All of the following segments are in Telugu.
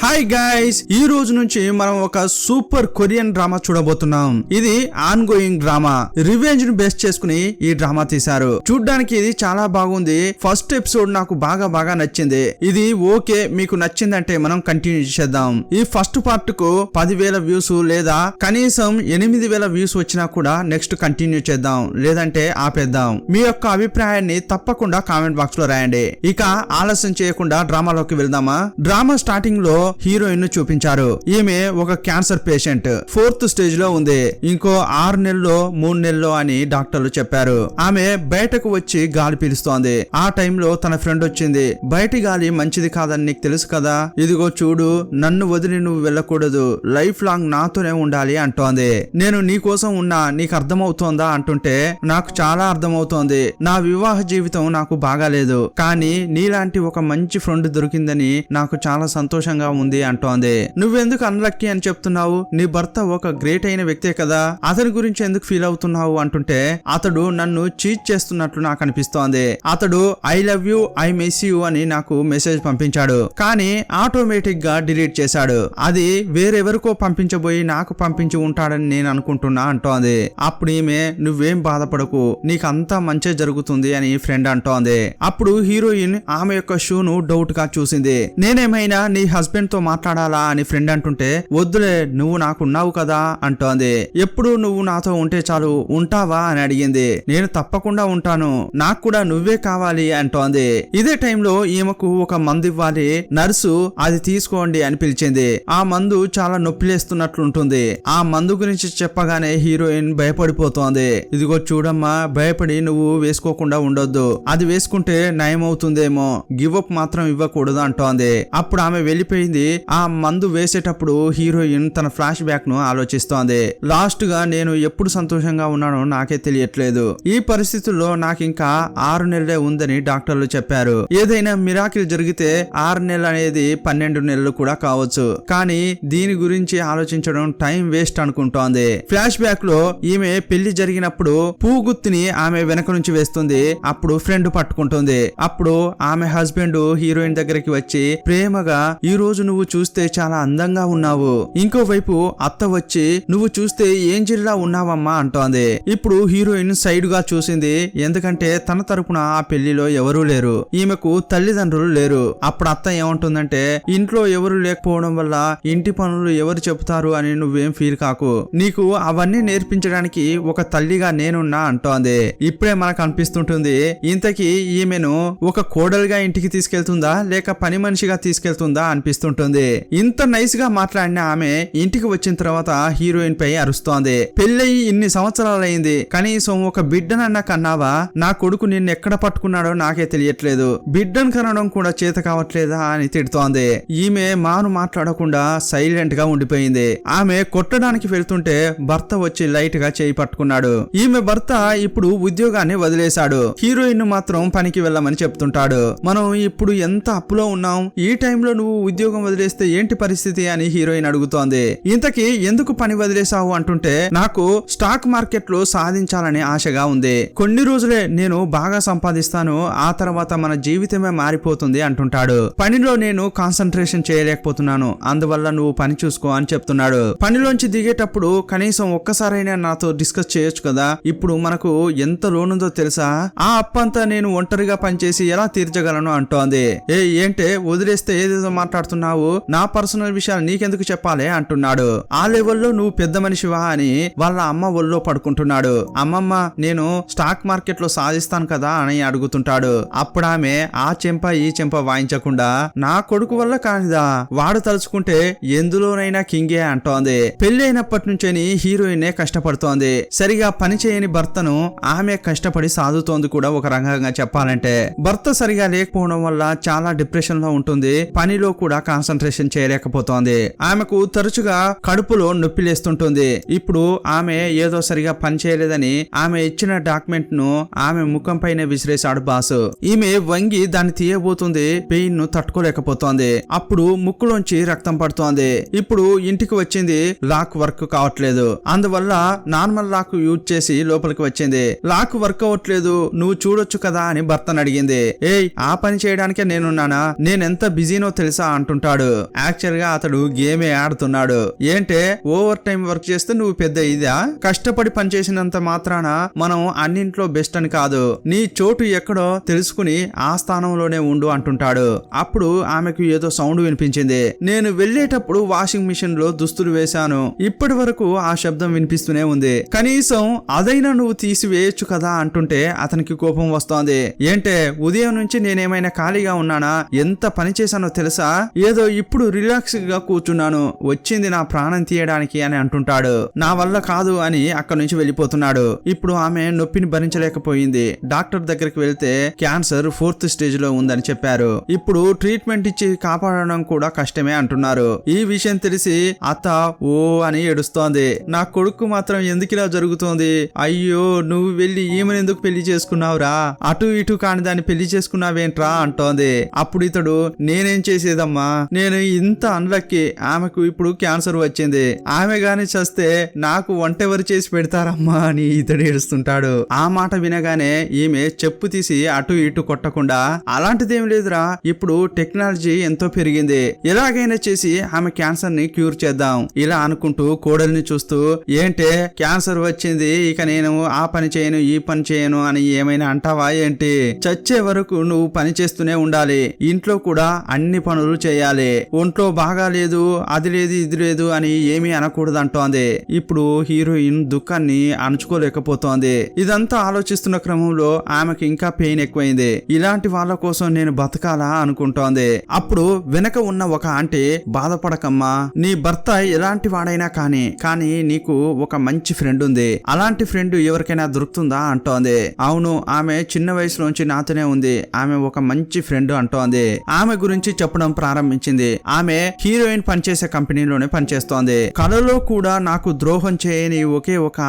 హాయ్ గైస్, ఈ రోజు నుంచి మనం ఒక సూపర్ కొరియన్ డ్రామా చూడబోతున్నాం. ఇది ఆన్ గోయింగ్ డ్రామా, రివెంజ్ ను బేస్ చేసుకుని ఈ డ్రామా తీశారు. చూడ్డానికి ఇది చాలా బాగుంది. ఫస్ట్ ఎపిసోడ్ నాకు బాగా నచ్చింది. ఇది ఓకే, మీకు నచ్చిందంటే మనం కంటిన్యూ చేద్దాం. ఈ ఫస్ట్ పార్ట్ కు 10,000 వ్యూస్ లేదా కనీసం 8,000 వ్యూస్ వచ్చినా కూడా నెక్స్ట్ కంటిన్యూ చేద్దాం, లేదంటే ఆపేద్దాం. మీ యొక్క అభిప్రాయాన్ని తప్పకుండా కామెంట్ బాక్స్ లో రాయండి. ఇక ఆలస్యం చేయకుండా డ్రామాలోకి వెళ్దామా. డ్రామా స్టార్టింగ్ లో హీరోయిన్ ను చూపించారు. ఈమె ఒక క్యాన్సర్ పేషెంట్, 4th స్టేజ్ లో ఉంది. ఇంకో 6 నెలల్లో 3 నెలల్లో అని డాక్టర్లు చెప్పారు. ఆమె బయటకు వచ్చి గాలి పీలుస్తోంది. ఆ టైంలో తన ఫ్రెండ్ వచ్చింది. బయటి గాలి మంచిది కాదని నీకు తెలుసు కదా, ఇదిగో చూడు, నన్ను వదిలి నువ్వు వెళ్ళకూడదు, లైఫ్ లాంగ్ నాతోనే ఉండాలి అంటోంది. నేను నీ కోసం ఉన్నా, నీకు అర్థమవుతోందా అంటుంటే నాకు చాలా అర్థమవుతోంది. నా వివాహ జీవితం నాకు బాగాలేదు, కానీ నీలాంటి ఒక మంచి ఫ్రెండ్ దొరికిందని నాకు చాలా సంతోషంగా ఉంది అంటోంది. నువ్వెందుకు అన్లక్కీ అని చెప్తున్నావు? నీ భర్త ఒక గ్రేట్ అయిన వ్యక్తే కదా, అతని గురించి ఎందుకు ఫీల్ అవుతున్నావు అంటుంటే అతడు నన్ను చీట్ చేస్తున్నట్లు నాకు అనిపిస్తోంది. అతడు I love you, I miss you అని నాకు మెసేజ్ పంపించాడు, కానీ ఆటోమేటిక్ గా డిలీట్ చేశాడు. అది వేరెవరికో పంపించబోయి నాకు పంపించి ఉంటాడని నేను అనుకుంటున్నా అంటోంది. అప్పుడు ఈమె నువ్వేం బాధపడకు, నీకు అంతా మంచి జరుగుతుంది అని ఫ్రెండ్ అంటోంది. అప్పుడు హీరోయిన్ ఆమె యొక్క షూను డౌట్ గా చూసింది. నేనేమైనా నీ హస్బెండ్ తో మాట్లాడాలా అని ఫ్రెండ్ అంటుంటే వద్దులే, నువ్వు నాకున్నావు కదా అంటోంది. ఎప్పుడు నువ్వు నాతో ఉంటే చాలు, ఉంటావా అని అడిగింది. నేను తప్పకుండా ఉంటాను, నాకు కూడా నువ్వే కావాలి అంటోంది. ఇదే టైంలో ఈమెకు ఒక మందు ఇవ్వాలి. నర్సు అది తీసుకోండి అని పిలిచింది. ఆ మందు చాలా నొప్పిలేస్తున్నట్లుంటుంది. ఆ మందు గురించి చెప్పగానే హీరోయిన్ భయపడిపోతోంది. ఇదిగో చూడమ్మా, భయపడి నువ్వు వేసుకోకుండా ఉండొద్దు, అది వేసుకుంటే నయం అవుతుందేమో, గివ్ అప్ మాత్రం ఇవ్వకూడదు అంటోంది. అప్పుడు ఆమె వెళ్ళిపోయింది. ఆ మందు వేసేటప్పుడు హీరోయిన్ తన ఫ్లాష్ బ్యాక్ ను ఆలోచిస్తోంది. లాస్ట్ గా నేను ఎప్పుడు సంతోషంగా ఉన్నానో నాకే తెలియట్లేదు. ఈ పరిస్థితుల్లో నాకు ఇంకా 6 నెలలే ఉందని డాక్టర్లు చెప్పారు. ఏదైనా మిరాకిల్ జరిగితే 6 నెలలు అనేది 12 నెలలు కూడా కావచ్చు, కానీ దీని గురించి ఆలోచించడం టైం వేస్ట్ అనుకుంటోంది. ఫ్లాష్ బ్యాక్ లో ఈమె పెళ్లి జరిగినప్పుడు పువ్వు గుత్తిని ఆమె వెనక నుంచి వేస్తుంది. అప్పుడు ఫ్రెండ్ పట్టుకుంటుంది. అప్పుడు ఆమె హస్బెండ్ హీరోయిన్ దగ్గరికి వచ్చి ప్రేమగా, ఈ రోజు నువ్వు చూస్తే చాలా అందంగా ఉన్నావు. ఇంకోవైపు అత్త వచ్చి నువ్వు చూస్తే ఏంజిల్లా ఉన్నావమ్మా అంటోంది. ఇప్పుడు హీరోయిన్ సైడ్ గా చూసింది, ఎందుకంటే తన తరపున ఆ పెళ్లిలో ఎవరూ లేరు, ఈమెకు తల్లిదండ్రులు లేరు. అప్పుడు అత్త ఏమంటుందంటే, ఇంట్లో ఎవరు లేకపోవడం వల్ల ఇంటి పనులు ఎవరు చెబుతారు అని నువ్వేం ఫీల్ కాకు, నీకు అవన్నీ నేర్పించడానికి ఒక తల్లిగా నేనున్నా అంటోంది. ఇప్పుడే మనకు అనిపిస్తుంటుంది, ఇంతకీ ఈమెను ఒక కోడలుగా ఇంటికి తీసుకెళ్తుందా లేక పని మనిషిగా తీసుకెళ్తుందా అనిపిస్తుంటుంది. ఇంత నైస్ గా మాట్లాడిన ఆమె ఇంటికి వచ్చిన తర్వాత హీరోయిన్ పై అరుస్తోంది. పెళ్ళయి ఇన్ని సంవత్సరాలైంది, కనీసం ఒక బిడ్డనన్నా కన్నావా? నా కొడుకు నిన్ను ఎక్కడ పట్టుకున్నాడో నాకే తెలియట్లేదు, బిడ్డను కనడం కూడా చేత కావట్లేదా అని తిడుతోంది. ఈమె మాను మాట్లాడకుండా సైలెంట్ గా ఉండిపోయింది. ఆమె కొట్టడానికి వెళ్తుంటే భర్త వచ్చి లైట్ గా చేయి పట్టుకున్నాడు. ఈమె భర్త ఇప్పుడు ఉద్యోగాన్ని వదిలేశాడు, హీరోయిన్ మాత్రం పనికి వెళ్ళమని చెప్తుంటాడు. మనం ఇప్పుడు ఎంత అప్పులో ఉన్నాం, ఈ టైంలో నువ్వు ఉద్యోగం వదిలేస్తే ఏంటి పరిస్థితి అని హీరోయిన్ అడుగుతోంది. ఇంతకీ ఎందుకు పని వదిలేసావు అంటుంటే, నాకు స్టాక్ మార్కెట్ లో సాధించాలని ఆశగా ఉంది, కొన్ని రోజులే నేను బాగా సంపాదిస్తాను, ఆ తర్వాత మన జీవితమే మారిపోతుంది అంటుంటాడు. పనిలో నేను కాన్సన్ట్రేషన్ చేయలేకపోతున్నాను, అందువల్ల నువ్వు పని చూసుకో అని చెప్తున్నాడు. పనిలోంచి దిగేటప్పుడు కనీసం ఒక్కసారైనా నాతో డిస్కస్ చేయొచ్చు కదా, ఇప్పుడు మనకు ఎంత లోన్ ఉందో తెలుసా, ఆ అప్పంతా నేను ఒంటరిగా పనిచేసి ఎలా తీర్చగలను అంటోంది. ఏంటే వదిలేస్తే ఏదేదో మాట్లాడుతున్నావు, నా పర్సనల్ విషయాలు నీకెందుకు చెప్పాలి అంటున్నాడు. ఆ లెవెల్లో నువ్వు పెద్ద మనిషివా అని వాళ్ళ అమ్మ ఒళ్ళో పడుకుంటున్నాడు. అమ్మమ్మ, నేను స్టాక్ మార్కెట్ లో సాధిస్తాను కదా అని అడుగుతుంటాడు. అప్పుడు ఆమె ఆ చెంప ఈ చెంప వాయించకుండా, నా కొడుకు వల్ల కానిదా, వాడు తలుచుకుంటే ఎందులోనైనా కింగే అంటోంది. పెళ్లి అయినప్పటి నుంచేని హీరోయిన్ కష్టపడుతోంది. సరిగా పని చేయని భర్తను ఆమె కష్టపడి సాదుతోంది కూడా ఒక రంగంగా చెప్పాలంటే. భర్త సరిగా లేకపోవడం వల్ల చాలా డిప్రెషన్ లో ఉంటుంది, పనిలో కూడా కాన్సన్ట్రేషన్ చేయలేకపోతోంది. ఆమెకు తరచుగా కడుపులో నొప్పి లేస్తుంటుంది. ఇప్పుడు ఆమె ఏదో సరిగా పని చేయలేదని ఆమె ఇచ్చిన డాక్యుమెంట్ ను ఆమె ముఖం పైన విసిరేశాడు బాసు. ఈమె వంగి దాన్ని తీయబోతుంది, పెయిన్ ను తట్టుకోలేకపోతోంది. అప్పుడు ముక్కులోంచి రక్తం పడుతోంది. ఇప్పుడు ఇంటికి వచ్చింది, లాక్ వర్క్ కావట్లేదు, అందువల్ల నార్మల్ లాక్ యూజ్ చేసి లోపలికి వచ్చింది. లాక్ వర్క్ అవ్వట్లేదు, నువ్వు చూడొచ్చు కదా అని భర్తను అడిగింది. ఏయ్, ఆ పని చేయడానికే నేనున్నానా, నేనెంత బిజీనో తెలుసా అంటుంటాడు. అంటుంటాడు. యాక్చువల్ గా అతడు గేమే ఆడుతున్నాడు. ఏంటే ఓవర్ టైం వర్క్ చేస్తే నువ్వు పెద్ద ఇదా? కష్టపడి పనిచేసినంత మాత్రాన మనం అన్నింట్లో బెస్ట్ అని కాదు. నీ చోటు ఎక్కడో తెలుసుకుని ఆ స్థానంలోనే ఉండు అంటుంటాడు. అప్పుడు ఆమెకు ఏదో సౌండ్ వినిపించింది. నేను వెళ్లేటప్పుడు వాషింగ్ మిషన్ లో దుస్తులు వేశాను. ఇప్పటి వరకు ఆ శబ్దం వినిపిస్తూనే ఉంది. కనీసం అదైనా నువ్వు తీసివేయచ్చు కదా అంటుంటే అతనికి కోపం వస్తోంది. ఏంటే ఉదయం నుంచి నేనేమైనా ఖాళీగా ఉన్నానా? ఎంత పని చేశానో తెలుసా? ఏదో ఇప్పుడు రిలాక్స్ గా కూర్చున్నాను. వచ్చింది నా ప్రాణం తీయడానికి అని అంటుంటాడు. నా వల్ల కాదు అని అక్కడి నుంచి వెళ్ళిపోతున్నాడు. ఇప్పుడు ఆమె నొప్పిని భరించలేకపోయింది. డాక్టర్ దగ్గరికి వెళ్తే క్యాన్సర్ 4th స్టేజ్ లో ఉందని చెప్పారు. ఇప్పుడు ట్రీట్మెంట్ ఇచ్చి కాపాడడం కూడా కష్టమే అంటున్నారు. ఈ విషయం తెలిసి అత్త ఓ అని ఏడుస్తోంది. నా కొడుకు మాత్రం ఎందుకు ఇలా జరుగుతోంది? అయ్యో నువ్వు వెళ్ళి ఈమెను ఎందుకు పెళ్లి చేసుకున్నావురా? అటు ఇటు కాని దాన్ని పెళ్లి చేసుకున్నావేంట్రా అంటోంది. అప్పుడు ఇతడు నేనేం చేసేదమ్మా, నేను ఇంత అన్లక్కీ. ఆమెకు ఇప్పుడు క్యాన్సర్ వచ్చింది. ఆమె గాని చస్తే నాకు వంటెవరు చేసి పెడతారమ్మా అని ఇతడు ఏడుస్తుంటాడు. ఆ మాట వినగానే ఈమె చెప్పు తీసి అటు ఇటు కొట్టకుండా అలాంటిదేం లేదురా, ఇప్పుడు టెక్నాలజీ ఎంతో పెరిగింది, ఎలాగైనా చేసి ఆమె క్యాన్సర్ ని క్యూర్ చేద్దాం ఇలా అనుకుంటూ కోడల్ని చూస్తూ ఏంటే క్యాన్సర్ వచ్చింది, ఇక నేను ఆ పని చేయను ఈ పని చేయను అని ఏమైనా అంటావా ఏంటి? చచ్చే వరకు నువ్వు పని చేస్తూనే ఉండాలి. ఇంట్లో కూడా అన్ని పనులు చేయాలి. ఒంట్లో బాగా లేదు, అది లేదు ఇది లేదు అని ఏమీ అనకూడదు అంటోంది. ఇప్పుడు హీరోయిన్ దుఃఖాన్ని అణుచుకోలేకపోతోంది. ఇదంతా ఆలోచిస్తున్న క్రమంలో ఆమెకి ఇంకా పెయిన్ ఎక్కువైంది. ఇలాంటి వాళ్ళ కోసం నేను బతకాలా అనుకుంటోంది. అప్పుడు వెనక ఉన్న ఒక ఆంటీ బాధపడకమ్మా, నీ భర్త ఎలాంటి వాడైనా కానీ నీకు ఒక మంచి ఫ్రెండ్ ఉంది. అలాంటి ఫ్రెండ్ ఎవరికైనా దొరుకుతుందా అంటోంది. అవును, ఆమె చిన్న వయసులోంచి నాతోనే ఉంది. ఆమె ఒక మంచి ఫ్రెండ్ అంటోంది. ఆమె గురించి చెప్పడం ప్రారంభించింది. ఆమె హీరోయిన్ పనిచేసే కంపెనీలోనే పనిచేస్తోంది. కళలో కూడా నాకు ద్రోహం చేయని ఒకే ఒక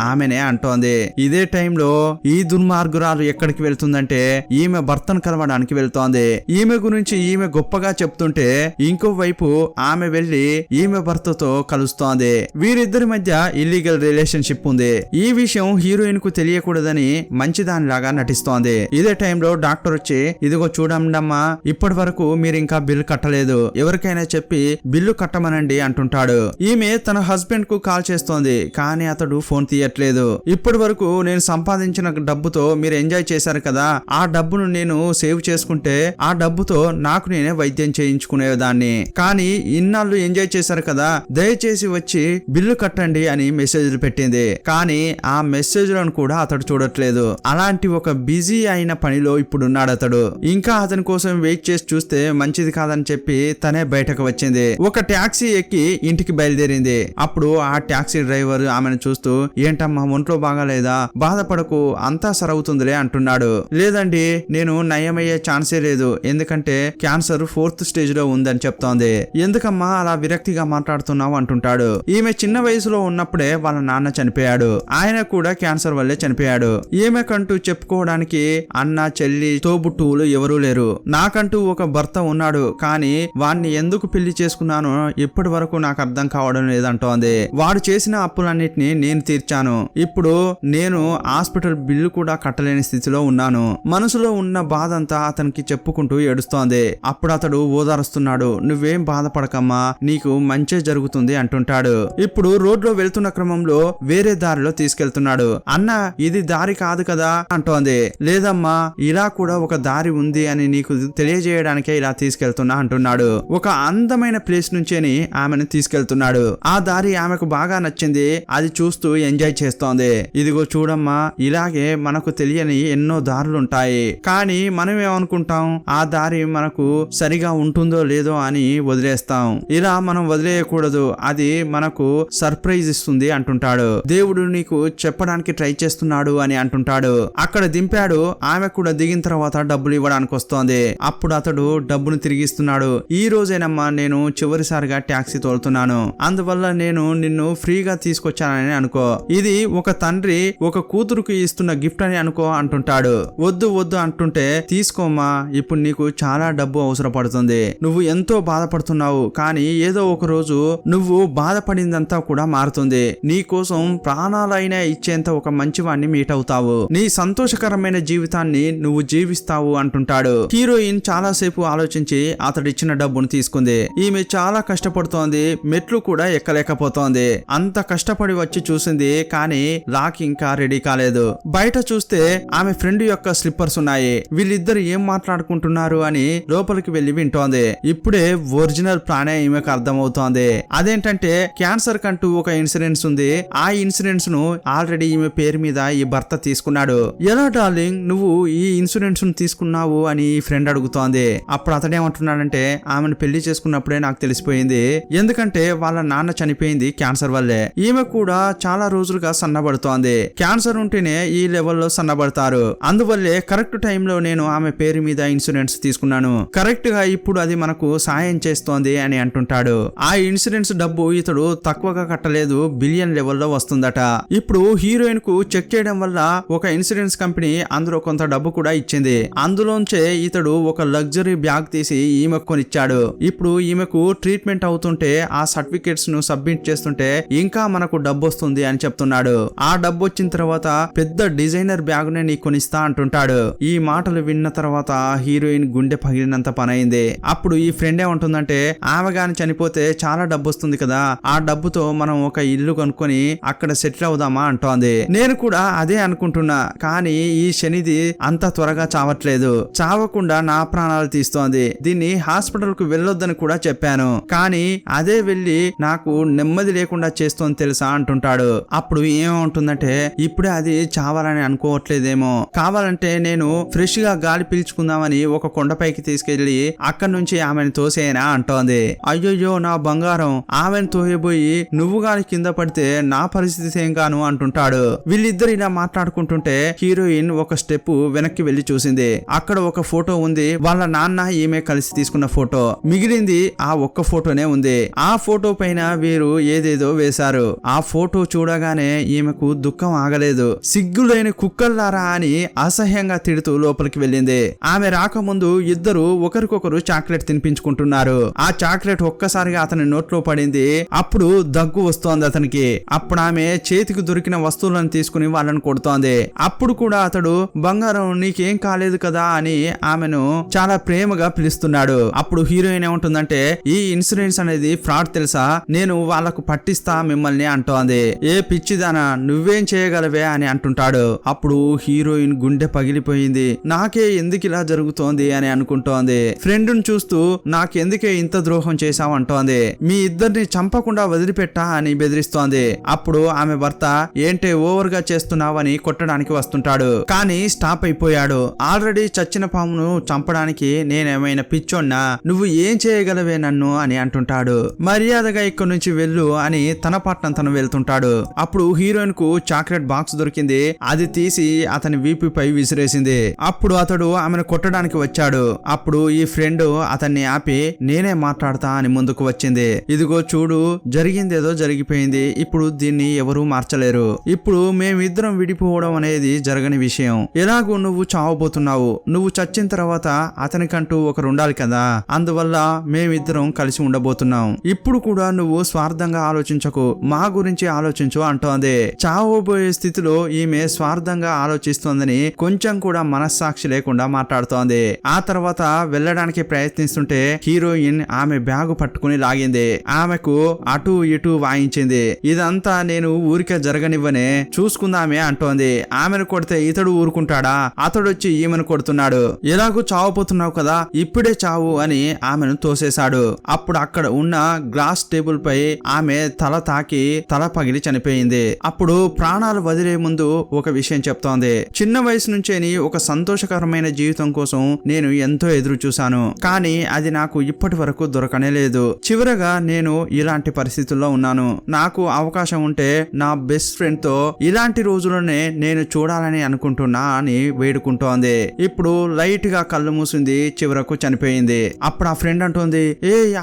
ఆమెనే అంటోంది. ఇదే టైంలో ఈ దుర్మార్గురాలు ఎక్కడికి వెళ్తుందంటే ఈమె భర్తను కలవడానికి వెళ్తోంది. ఈమె గురించి ఈమె గొప్పగా చెప్తుంటే ఇంకో వైపు ఆమె వెళ్లి ఈమె భర్తతో కలుస్తోంది. వీరిద్దరి మధ్య ఇల్లీగల్ రిలేషన్షిప్ ఉంది. ఈ విషయం హీరోయిన్ కు తెలియకూడదని మంచిదానిలాగా నటిస్తోంది. ఇదే టైంలో డాక్టర్ వచ్చి ఇదిగో చూడండమ్మా, ఇప్పటి వరకు మీరు ఇంకా బిల్లు కట్టలేదు, ఎవరికైనా చెప్పి బిల్లు కట్టమనండి అంటుంటాడు. ఈమె తన హస్బెండ్ కు కాల్ చేస్తోంది. కానీ అతడు ఫోన్ తీయట్లేదు. ఇప్పటి వరకు నేను సంపాదించిన డబ్బుతో మీరు ఎంజాయ్ చేశారు కదా, ఆ డబ్బును నేను సేవ్ చేసుకుంటే ఆ డబ్బుతో నాకు నేనే వైద్యం చేయించుకునేదాన్ని. కానీ ఇన్నాళ్ళు ఎంజాయ్ చేశారు కదా, దయచేసి వచ్చి బిల్లు కట్టండి అని మెసేజ్లు పెట్టింది. కానీ ఆ మెసేజ్లను కూడా అతడు చూడట్లేదు. అలాంటి ఒక బిజీ అయిన పనిలో ఇప్పుడున్నాడు అతడు. ఇంకా అతని కోసం వెయిట్ చేసి చూస్తే మంచిది కాదని చెప్పి తనే బయటకు వచ్చింది. ఒక టాక్సీ ఎక్కి ఇంటికి బయలుదేరింది. అప్పుడు ఆ టాక్సీ డ్రైవర్ ఆమెను చూస్తూ ఏంటమ్మా ఒంట్లో బాగాలేదా? బాధపడకు, అంతా సరవుతుందిలే అంటున్నాడు. లేదండి, నేను నయమయ్యే ఛాన్సే లేదు, ఎందుకంటే క్యాన్సర్ 4th స్టేజ్ లో ఉందని చెప్తోంది. ఎందుకమ్మా అలా విరక్తిగా మాట్లాడుతున్నావు అంటుంటాడు. ఈమె చిన్న వయసులో ఉన్నప్పుడే వాళ్ళ నాన్న చనిపోయాడు. ఆయన కూడా క్యాన్సర్ వల్లే చనిపోయాడు. ఈమెకంటూ చెప్పుకోవడానికి అన్న చెల్లి తోబుట్టువులు ఎవరూ లేరు. నాకంటూ ఒక భర్త ఉన్నాడు, కానీ వాణ్ణి ఎందుకు పెళ్లి చేసుకున్నానో ఇప్పటి వరకు నాకు అర్థం కావడం లేదంటోంది. వాడు చేసిన అప్పులన్నిటిని నేను తీర్చాను. ఇప్పుడు నేను హాస్పిటల్ బిల్లు కూడా కట్టలేని స్థితిలో ఉన్నాను. మనసులో ఉన్న బాధ అంతా అతనికి చెప్పుకుంటూ ఏడుస్తోంది. అప్పుడు అతడు ఓదారుస్తున్నాడు. నువ్వేం బాధపడకమ్మా, నీకు మంచే జరుగుతుంది అంటుంటాడు. ఇప్పుడు రోడ్లో వెళ్తున్న క్రమంలో వేరే దారిలో తీసుకెళ్తున్నాడు. అన్న ఇది దారి కాదు కదా అంటోంది. లేదమ్మా, ఇలా కూడా ఒక దారి ఉంది అని నీకు తెలియజేయడానికే ఇలా తీసుకెళ్తున్నా అంటున్నాడు. ఒక అందమైన ప్లేస్ నుంచేని ఆమెను తీసుకెళ్తున్నాడు. ఆ దారి ఆమెకు బాగా నచ్చింది. అది చూస్తూ ఎంజాయ్ చేస్తోంది. ఇదిగో చూడమ్మా, ఇలాగే మనకు తెలియని ఎన్నో దారులుంటాయి. కానీ మనం ఏమనుకుంటాం, ఆ దారి మనకు సరిగా ఉంటుందో లేదో అని వదిలేస్తాం. ఇలా మనం వదిలేయకూడదు, అది మనకు సర్ప్రైజ్ ఇస్తుంది అంటుంటాడు. దేవుడు నీకు చెప్పడానికి ట్రై చేస్తున్నాడు అని అంటుంటాడు. అక్కడ దింపాడు. ఆమె కూడా దిగిన తర్వాత డబ్బులు ఇవ్వడానికి వస్తోంది. అప్పుడు అతడు డబ్బును తిరిగిస్తున్నాడు. ఈ రోజేనమ్మా నేను చివరిసారిగా టాక్సీ తోలుతున్నాను, అందువల్ల నేను నిన్ను ఫ్రీగా తీసుకొచ్చానని అనుకో. ఇది ఒక తండ్రి ఒక కూతురుకు ఇస్తున్న గిఫ్ట్ అని అనుకో అంటుంటాడు. వద్దు వద్దు అంటుంటే తీసుకోమ్మా, ఇప్పుడు నీకు చాలా డబ్బు అవసరపడుతుంది. నువ్వు ఎంతో బాధపడుతున్నావు, కానీ ఏదో ఒక రోజు నువ్వు బాధపడిందంతా కూడా మారుతుంది. నీ కోసం ప్రాణాలైనా ఇచ్చేంత ఒక మంచివాణ్ణి మీట్ అవుతావు. నీ సంతోషకరమైన జీవితాన్ని నువ్వు జీవిస్తావు అంటుంటాడు. హీరోయిన్ చాలాసేపు ఆలోచించి అతడి ఇచ్చిన డబ్బును తీసుకుంది. ఈమె చాలా కష్టపడుతోంది, మెట్లు కూడా ఎక్కలేకపోతోంది. అంత కష్టపడి వచ్చి చూసింది, కానీ లాక్ ఇంకా రెడీ కాలేదు. బయట చూస్తే ఆమె ఫ్రెండ్ యొక్క స్లిప్పర్స్ ఉన్నాయి. వీళ్ళిద్దరు ఏం మాట్లాడుకుంటున్నారు అని లోపలికి వెళ్లి వింటోంది. ఇప్పుడే ఒరిజినల్ ప్లానే ఈమెకు అర్థమవుతోంది. అదేంటంటే క్యాన్సర్ కంటూ ఒక ఇన్సూరెన్స్ ఉంది. ఆ ఇన్సూరెన్స్ ను ఆల్రెడీ ఈమె పేరు మీద ఈ భర్త తీసుకున్నాడు. ఎలా డార్లింగ్ నువ్వు ఈ ఇన్సూరెన్స్ ను తీసుకున్నావు అని ఈ ఫ్రెండ్ అడుగుతోంది. అప్పుడు అతడేమంటున్నాడంటే ఆమెను పెళ్లి చేసుకున్నప్పుడే నాకు తెలిసిపోయింది, ఎందుకంటే వాళ్ళ నాన్న చనిపోయింది క్యాన్సర్ వల్లే. ఈమె కూడా చాలా రోజులుగా సన్నబడుతోంది. క్యాన్సర్ ఉంటేనే ఈ లెవెల్లో సన్నబడతారు, అందువల్లే కరెక్ట్ టైంలో నేను ఆమె పేరు మీద ఇన్సూరెన్స్ తీసుకున్నాను. కరెక్ట్ గా ఇప్పుడు అది మనకు సాయం చేస్తోంది అని అంటుంటాడు. ఆ ఇన్సూరెన్స్ డబ్బు ఇతడు తక్కువగా కట్టలేదు, బిలియన్ లెవెల్లో వస్తుందట. ఇప్పుడు హీరోయిన్ కు చెక్ చేయడం వల్ల ఒక ఇన్సూరెన్స్ కంపెనీ అందులో కొంత డబ్బు కూడా ఇచ్చింది. అందులోంచే ఇతడు ఒక లగ్జరీ బ్యాగ్ తీసి ఈమెకు కొనిచ్చాడు. ఇప్పుడు ఈమెకు ట్రీట్మెంట్ అవుతుంటే ఆ సర్టిఫికేట్స్ ను సబ్మిట్ చేస్తుంటే ఇంకా మనకు డబ్బు వస్తుంది అని చెప్తున్నాడు. ఆ డబ్బు వచ్చిన తర్వాత పెద్ద డిజైనర్ బ్యాగ్ నే నీకు కొనిస్తా అంటుంటాడు. ఈ మాటలు విన్న తర్వాత హీరోయిన్ గుండె పగిలినంత పనైంది. అప్పుడు ఈ ఫ్రెండ్ ఏమంటుందంటే ఆమె గాని చనిపోతే చాలా డబ్బు వస్తుంది కదా, ఆ డబ్బుతో మనం ఒక ఇల్లు కొనుక్కొని అక్కడ సెటిల్ అవుదామా అంటోంది. నేను కూడా అదే అనుకుంటున్నా, కానీ ఈ శనిది అంత త్వరగా చావట్లేదు, చావకుండా నా ప్రాణాలు తీస్తోంది. దీన్ని హాస్పిటల్ కు వెళ్ళొద్దని కూడా చెప్పాను, కానీ అదే వెళ్ళి నాకు నెమ్మది లేకుండా చేస్తోంది తెలుసా అంటుంటాడు. అప్పుడు ఏమంటుందంటే ఇప్పుడే అది చావాలని అనుకోవట్లేదేమో, కావాలంటే నేను ఫ్రెష్ గా గాలి పీల్చుకుందామని ఒక కొండపైకి తీసుకెళ్లి అక్కడి నుంచి ఆమెను తోసేయనా అంటోంది. అయ్యయ్యో నా బంగారం, ఆమెను తోయబోయి నువ్వు గాని కింద పడితే నా పరిస్థితి ఏం గాను అంటుంటాడు. వీళ్ళిద్దరు ఇలా మాట్లాడుకుంటుంటే హీరోయిన్ ఒక స్టెప్ వెనక్కి వెళ్లి చూసింది. అక్కడ ఒక ఫోటో ఉంది, వాళ్ళ నాన్న ఈమె కలిసి తీసుకున్న ఫోటో. మిగిలింది ఆ ఒక్క ఫోటోనే ఉంది. ఆ ఫోటో పైన వీరు ఏదేదో వేశారు. ఆ ఫోటో చూడగానే ఈమెకు దుఃఖం ఆగలేదు. సిగ్గులేని కుక్కల్లారా అని అసహ్యంగా తిడుతూ లోపలికి వెళ్ళింది. ఆమె రాకముందు ఇద్దరు ఒకరికొకరు చాక్లెట్ తినిపించుకుంటున్నారు. ఆ చాక్లెట్ ఒక్కసారిగా అతని నోట్లో పడింది. అప్పుడు దగ్గు వస్తోంది అతనికి. అప్పుడు ఆమె చేతికి దొరికిన వస్తువులను తీసుకుని వాళ్ళని కొడుతోంది. అప్పుడు కూడా అతడు బంగారం నీకేం కాలేదు కదా అని ఆమెను చాలా ప్రేమగా పిలుస్తున్నాడు. అప్పుడు హీరోయిన్ ఏమంటుందంటే ఈ ఇన్సూరెన్స్ అనేది ఫ్రాడ్ తెలుసా, నేను వాళ్ళకు పట్టిస్తా మిమ్మల్ని అంటోంది. ఏ పిచ్చిదానా నువ్వేం చేయగలవే అని అంటుంటాడు. అప్పుడు హీరోయిన్ గుండె పగిలిపోయింది. నాకే ఎందుకు ఇలా జరుగుతోంది అని అనుకుంటోంది. ఫ్రెండ్ ను చూస్తూ నాకెందుకే ఇంత ద్రోహం చేశావు అంటోంది. మీ ఇద్దరిని చంపకుండా వదిలిపెట్టా అని బెదిరిస్తోంది. అప్పుడు ఆమె భర్త ఏంటే ఓవర్ గా చేస్తున్నావని కొట్టడానికి వస్తుంటాడు, కానీ స్టాప్ అయిపోయాడు. ఆల్రెడీ చచ్చిన పామును చంపడానికి నేనేమైనా పిచ్చోన్నా, నువ్వు ఏం చేయగలవే నన్ను అని అంటుంటాడు. మర్యాదగా ఇక్కడి నుంచి వెళ్ళు అని తన పట్నం తను వెళ్తుంటాడు. అప్పుడు హీరోయిన్ కు చాక్లెట్ బాక్స్ దొరికింది. అది తీసి అతని వీపుపై విసిరేసింది. అప్పుడు అతడు ఆమెను కొట్టడానికి వచ్చాడు. అప్పుడు ఈ ఫ్రెండ్ అతన్ని ఆపి నేనే మాట్లాడతా అని ముందుకు వచ్చింది. ఇదిగో చూడు, జరిగిందేదో జరిగిపోయింది, ఇప్పుడు దీన్ని ఎవరూ మార్చలేరు. ఇప్పుడు మేమిద్దరం విడిపోవడం అనేది జరగని విషయం. ఎలాగో నువ్వు చావబోతున్నావు, నువ్వు చచ్చిన తర్వాత అతనికంటూ ఒకరు ఉండాలి కదా, అందువల్ల మేమిద్దరం కలిసి ఉండబోతున్నాం. ఇప్పుడు కూడా నువ్వు స్వార్థంగా ఆలోచించకు, మా గురించి ఆలోచించు అంటోంది. చావబోయే స్థితిలో ఈమె స్వార్థంగా ఆలోచిస్తోందని కొంచెం కూడా మనస్సాక్షి లేకుండా మాట్లాడుతోంది. ఆ తర్వాత వెళ్ళడానికి ప్రయత్నిస్తుంటే హీరోయిన్ ఆమె బ్యాగు పట్టుకుని లాగింది. ఆమెకు అటు ఇటు వాయించింది. ఇదంతా నేను ఊరికే జరగనివ్వనే, చూసుకుందామే అంటోంది. ఆమెను కొడితే ఇతడు ఊరుకుంటాడా, అతడు వచ్చి ఈమెను కొడుతున్నాడు. ఎలాగూ చావపోతున్నావు కదా, ఇప్పుడే చావు అని ఆమెను తోసేశాడు. అప్పుడు అక్కడ ఉన్న గ్లాస్ టేబుల్ పై ఆమె తల తాకి తల పగిలి చనిపోయింది. అప్పుడు ప్రాణాలు వదిలే ముందు ఒక విషయం చెప్తోంది. చిన్న వయసు నుంచేని ఒక సంతోషకరమైన జీవితం కోసం నేను ఎంతో ఎదురు చూశాను, కానీ అది నాకు ఇప్పటి వరకు దొరకనే లేదు. చివరగా నేను ఇలాంటి పరిస్థితుల్లో ఉన్నాను. నాకు అవకాశం ఉంటే నా బెస్ట్ ఫ్రెండ్ తో ఇలాంటి రోజుల్లోనే నేను చూడాలని అనుకుంటున్నా అని వేడుకుంటోంది. ఇప్పుడు లైట్ గా కళ్ళు మూసింది, చివరకు చనిపోయింది. అప్పుడు ఆ ఫ్రెండ్ అంటుంది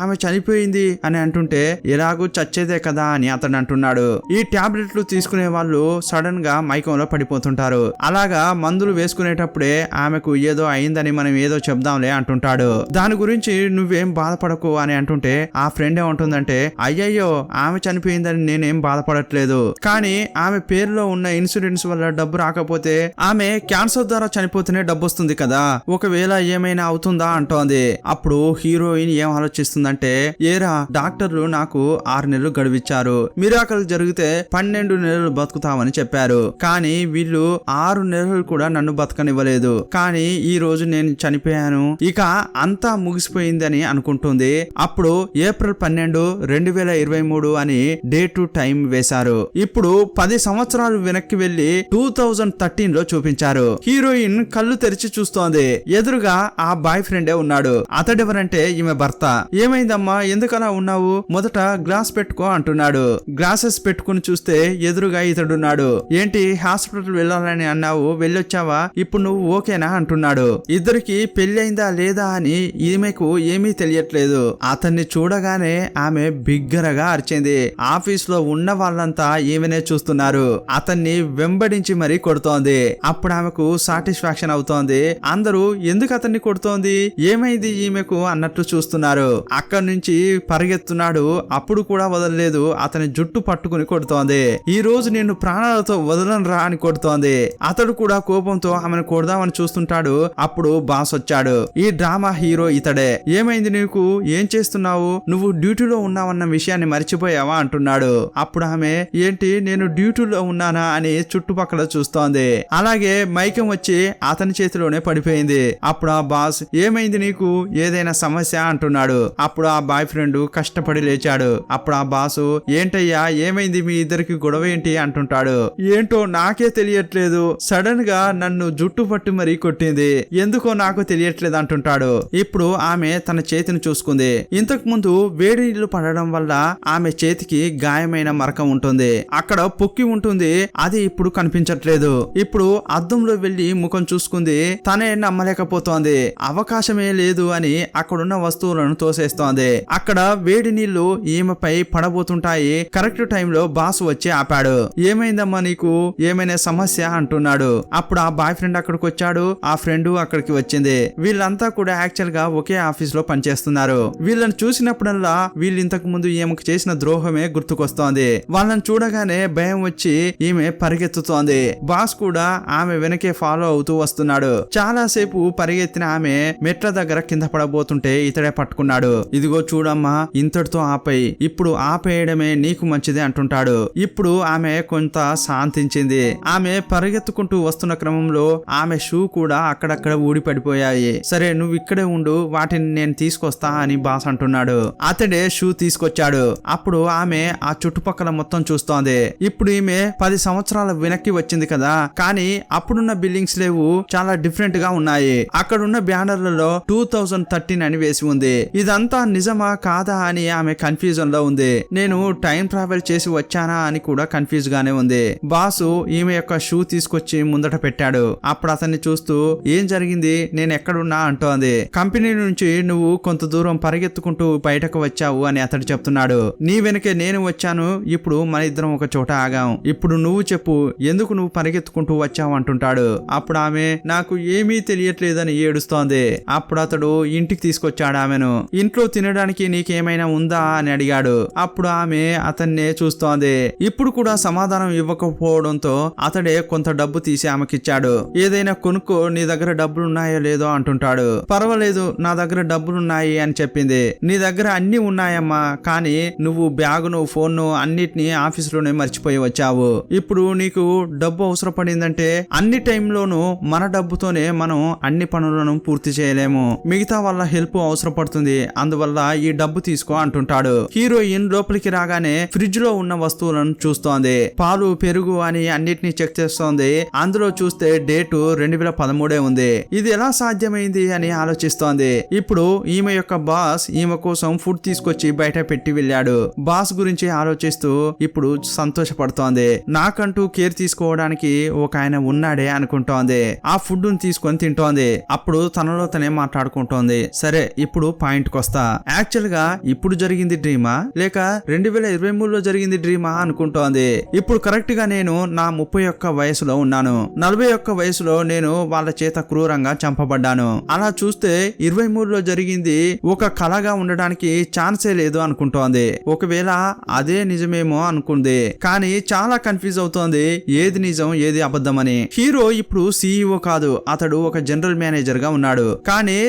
ఆమె చనిపోయింది అని అంటుంటే ఎలాగూ చచ్చేదే కదా అని అతను అంటున్నాడు. ఈ టాబ్లెట్లు తీసుకునే వాళ్ళు సడన్ గా మైకంలో పడిపోతుంటారు. అలాగా మందులు వేసుకునేటప్పుడే ఆమెకు ఏదో అయిందని మనం ఏదో చెప్దాంలే అంటుంటాడు. దాని గురించి నువ్వేం బాధపడకు అని అంటుంటే ఆ ఫ్రెండ్ ఏమంటుందంటే అయ్యయ్యో ఆమె చనిపోయిందని నేనేం బాధపడట్లేదు, కానీ ఆమె పేరులో ఉన్న ఇన్సూరెన్స్ వల్ల డబ్బు రాకపోతే ఆమె క్యాన్సర్ ద్వారా చనిపోతేనే డబ్బు వస్తుంది కదా, ఒకవేళ ఏమైనా అవుతుందా అంటోంది. అప్పుడు అప్పుడు హీరోయిన్ ఏం ఆలోచిస్తుందంటే, ఏరా డాక్టర్లు నాకు 6 నెలలు గడువిచ్చారు, మిరాకల్ జరిగితే 12 నెలలు బతుకుతామని చెప్పారు, కానీ వీళ్ళు 6 నెలలు కూడా నన్ను బతకనివ్వలేదు, కానీ ఈ రోజు నేను చనిపోయాను, ఇక అంతా ముగిసిపోయిందని అనుకుంటుంది. అప్పుడు ఏప్రిల్ 12, 2023 అని డేట్ టైం వేశారు. ఇప్పుడు 10 సంవత్సరాలు వెనక్కి వెళ్లి 2013 లో చూపించారు. హీరోయిన్ కళ్ళు తెరిచి చూస్తోంది. ఎదురుగా ఆ బాయ్ ఫ్రెండే ఉన్నాడు. అతడెవరంటే ఈమె భర్త. ఏమైందమ్మా, ఎందుకలా ఉన్నావు, మొదట గ్లాస్ పెట్టుకో అంటున్నాడు. గ్లాసెస్ పెట్టుకుని చూస్తే ఎదురుగా ఇతడున్నాడు. ఏంటి హాస్పిటల్ వెళ్ళాలని అన్నావు, వెళ్ళొచ్చావా, ఇప్పుడు నువ్వు ఓకేనా అంటున్నాడు. ఇద్దరికి పెళ్ళైందా లేదా అని ఈమెకు ఏమీ తెలియట్లేదు. అతన్ని చూడగానే ఆమె బిగ్గరగా అరిచింది. ఆఫీస్ లో ఉన్న వాళ్ళంతా ఈమెనే చూస్తున్నారు. అతన్ని వెంబడించి మరీ కొడుతోంది. అప్పుడు ఆమెకు సాటిస్ఫాక్షన్ అవుతోంది. అందరూ ఎందుకు అతన్ని కొడుతోంది, ఏమైంది ఈమెకు అన్నట్లు చూస్తున్నారు. అక్కడి నుంచి పరిగెత్తున్నాడు. అప్పుడు కూడా వదలలేదు. అతని జుట్టు పట్టుకుని కొడుతోంది. ఈ రోజు నేను ప్రాణాలతో వదలనురా అని కొడుతోంది. అతడు కూడా కోపంతో ఆమెను కొడదామని చూస్తుంటాడు. అప్పుడు బాస్ వచ్చాడు. ఈ డ్రామా హీరో ఇతడే. ఏమైంది నీకు, ఏం చేస్తున్నావు, నువ్వు డ్యూటీలో ఉన్నావన్న విషయాన్ని మర్చిపోయావా అంటున్నాడు. అప్పుడు ఆమె ఏంటి నేను డ్యూటీలో ఉన్నానా అని చుట్టుపక్కల చూస్తోంది. అలాగే మైకం వచ్చి అతని చేతిలోనే పడిపోయింది. అప్పుడు ఆ బాస్ ఏమైంది నీకు, ఏదైనా సమస్య అంటున్నాడు. అప్పుడు ఆ బాయ్ ఫ్రెండ్ కష్టపడి లేచాడు. అప్పుడు ఆ బాసు ఏంటయ్యా ఏమైంది, మీ ఇద్దరికి గొడవ ఏంటి అంటుంటాడు. ఏంటో నాకే తెలియట్లేదు, సడన్ గా నన్ను జుట్టు పట్టి మరీ కొట్టింది, ఎందుకో నాకు తెలియట్లేదు అంటుంటాడు. ఇప్పుడు ఆమె తన చేతిని చూసుకుంది. ఇంతకు ముందు వేడి నీళ్లు పడడం వల్ల ఆమె చేతికి గాయమైన మరకం ఉంటుంది. అక్కడ పొక్కి ఉంటుంది. అది ఇప్పుడు కనిపించట్లేదు. ఇప్పుడు అద్దంలో వెళ్లి ముఖం చూసుకుంది. తనే నమ్మలేకపోతోంది. అవకాశమే లేదు అని అక్కడున్న వస్తువులను తోసేస్తోంది. అక్కడ వేడి నీళ్లు ఈమెపై పడబోతుంటాయి. కరెక్ట్ టైంలో బాస్ వచ్చి ఆపాడు. ఏమైందమ్మా నీకు, ఏమైనా సమస్య అంటున్నాడు. అప్పుడు ఆ బాయ్ ఫ్రెండ్ అక్కడికి వచ్చాడు. ఆ ఫ్రెండ్ అక్కడికి వచ్చింది. వీళ్ళంతా కూడా యాక్చువల్ గా ఒకే ఆఫీస్ లో పనిచేస్తున్నారు. వీళ్ళని చూసినప్పుడల్లా వీళ్ళు ఇంతకు ముందు ఈమెకు చేసిన ద్రోహమే గుర్తుకొస్తోంది. వాళ్ళని చూడగానే భయం వచ్చి ఈమె పరిగెత్తుతోంది. బాస్ కూడా ఆమె వెనకే ఫాలో అవుతూ వస్తున్నాడు. చాలా సేపు పరిగెత్తిన ఆమె మెట్ల దగ్గర కింద పడబోతుంటే ఇతడే పట్టుకున్నాడు. ఇదిగో చూడమ్మా, ఇంతటితో ఆపై, ఇప్పుడు ఆపేయడమే నీకు మంచిది అంటుంటాడు. ఇప్పుడు ఆమె కొంత శాంతించింది. ఆమె పరిగెత్తుకుంటూ వస్తున్న క్రమంలో ఆమె షూ కూడా అక్కడక్కడ ఊడి పడిపోయాయి. సరే నువ్వు ఇక్కడే ఉండు, వాటిని నేను తీసుకొస్తా అని బాస్ అంటున్నాడు. అతడే షూ తీసుకొచ్చాడు. అప్పుడు ఆమె ఆ చుట్టుపక్కల మొత్తం చూస్తోంది. ఇప్పుడు ఈమె 10 సంవత్సరాల వెనక్కి వచ్చింది కదా, కానీ అప్పుడున్న బిల్డింగ్స్ లేవు, చాలా డిఫరెంట్ గా ఉన్నాయి. అక్కడున్న బ్యానర్లలో 2013 అని వేసి ఉంది. ఇదంతా నిజమా కాదా అని ఆమె కన్ఫ్యూజన్ లో ఉంది. నేను టైం ట్రావెల్ చేసి వచ్చానా అని కూడా కన్ఫ్యూజ్ గానే ఉంది. బాసు ఈమె యొక్క షూ తీసుకొచ్చి ముందట పెట్టాడు. అప్పుడు అతన్ని చూస్తూ ఏం జరిగింది, నేను ఎక్కడున్నా అంటోంది. కంపెనీ నుంచి నువ్వు కొంత దూరం పరిగెత్తుకుంటూ బయటకు వచ్చావు అని అతడు చెప్తున్నాడు. నీ వెనకే నేను వచ్చాను, ఇప్పుడు మన ఇద్దరం ఒక చోట ఆగాం, ఇప్పుడు నువ్వు చెప్పు ఎందుకు నువ్వు పరిగెత్తుకుంటూ వచ్చావు అంటుంటాడు. అప్పుడు ఆమె నాకు ఏమీ తెలియట్లేదని ఏడుస్తోంది. అప్పుడు అతడు ఇంటికి తీసుకొచ్చాడు ఆమెను. ఇంట్లో తినడానికి నీకేమైనా ఉందా అని అడిగాడు. అప్పుడు ఆమె అతన్నే చూస్తోంది. ఇప్పుడు కూడా సమాధానం ఇవ్వకపోవడంతో అతడే కొంత డబ్బు తీసి ఆమెకిచ్చాడు. ఏదైనా కొనుక్కో, నీ దగ్గర డబ్బులున్నాయో లేదో అంటుంటాడు. పర్వాలేదు నా దగ్గర డబ్బులున్నాయి అని చెప్పింది. నీ దగ్గర అన్ని ఉన్నాయమ్మా, కానీ నువ్వు బ్యాగును ఫోన్ను అన్నిటినీ ఆఫీసులోనే మర్చిపోయి వచ్చావు. ఇప్పుడు నీకు డబ్బు అవసరపడిందంటే అన్ని టైంలోనూ మన డబ్బుతోనే మనం అన్ని పనులను పూర్తి చేయలేము, మిగతా వాళ్ళ హెల్ప్ అవసరపడుతుంది, అందువల్ల ఈ డబ్బు తీసుకో అంటుంటాడు. హీరోయిన్ లోపలికి రాగానే ఫ్రిడ్జ్ లో ఉన్న వస్తువులను చూస్తోంది. పాలు పెరుగు అని అన్నిటినీ చెక్ చేస్తోంది. అందులో చూస్తే డేటు 2013 ఉంది. ఇది ఎలా సాధ్యమైంది అని ఆలోచిస్తోంది. ఇప్పుడు ఈమె యొక్క బాస్ ఈమె కోసం ఫుడ్ తీసుకొచ్చి బయట పెట్టి వెళ్ళాడు. బాస్ గురించి ఆలోచిస్తూ ఇప్పుడు సంతోషపడుతోంది. నాకంటూ కేర్ తీసుకోవడానికి ఒక ఆయన ఉన్నాడే అనుకుంటోంది. ఆ ఫుడ్ ను తీసుకొని తింటోంది. అప్పుడు తనలో తనే మాట్లాడుకుంటోంది. సరే ఇప్పుడు పాయింట్ కొస్తా, యాక్చువల్ గా ఇప్పుడు జరిగింది డ్రీమా లేక 2023లో జరిగింది డ్రీమా అనుకుంటోంది. ఇప్పుడు కరెక్ట్ గా నేను నా 31 వయసులో ఉన్నాను. 41 వయసులో నేను వాళ్ళ చేత క్రూరంగా చంపబడ్డాను. అలా చూస్తే 23లో జరిగింది ఒక కళగా ఉండడానికి ఛాన్సే లేదు అనుకుంటోంది. ఒకవేళ అదే నిజమేమో అనుకుంది, కానీ చాలా కన్ఫ్యూజ్ అవుతోంది ఏది నిజం ఏది అబద్ధమని. హీరో ఇప్పుడు CEO కాదు, అతడు ఒక జనరల్ మేనేజర్ గా ఉన్నాడు. కానీ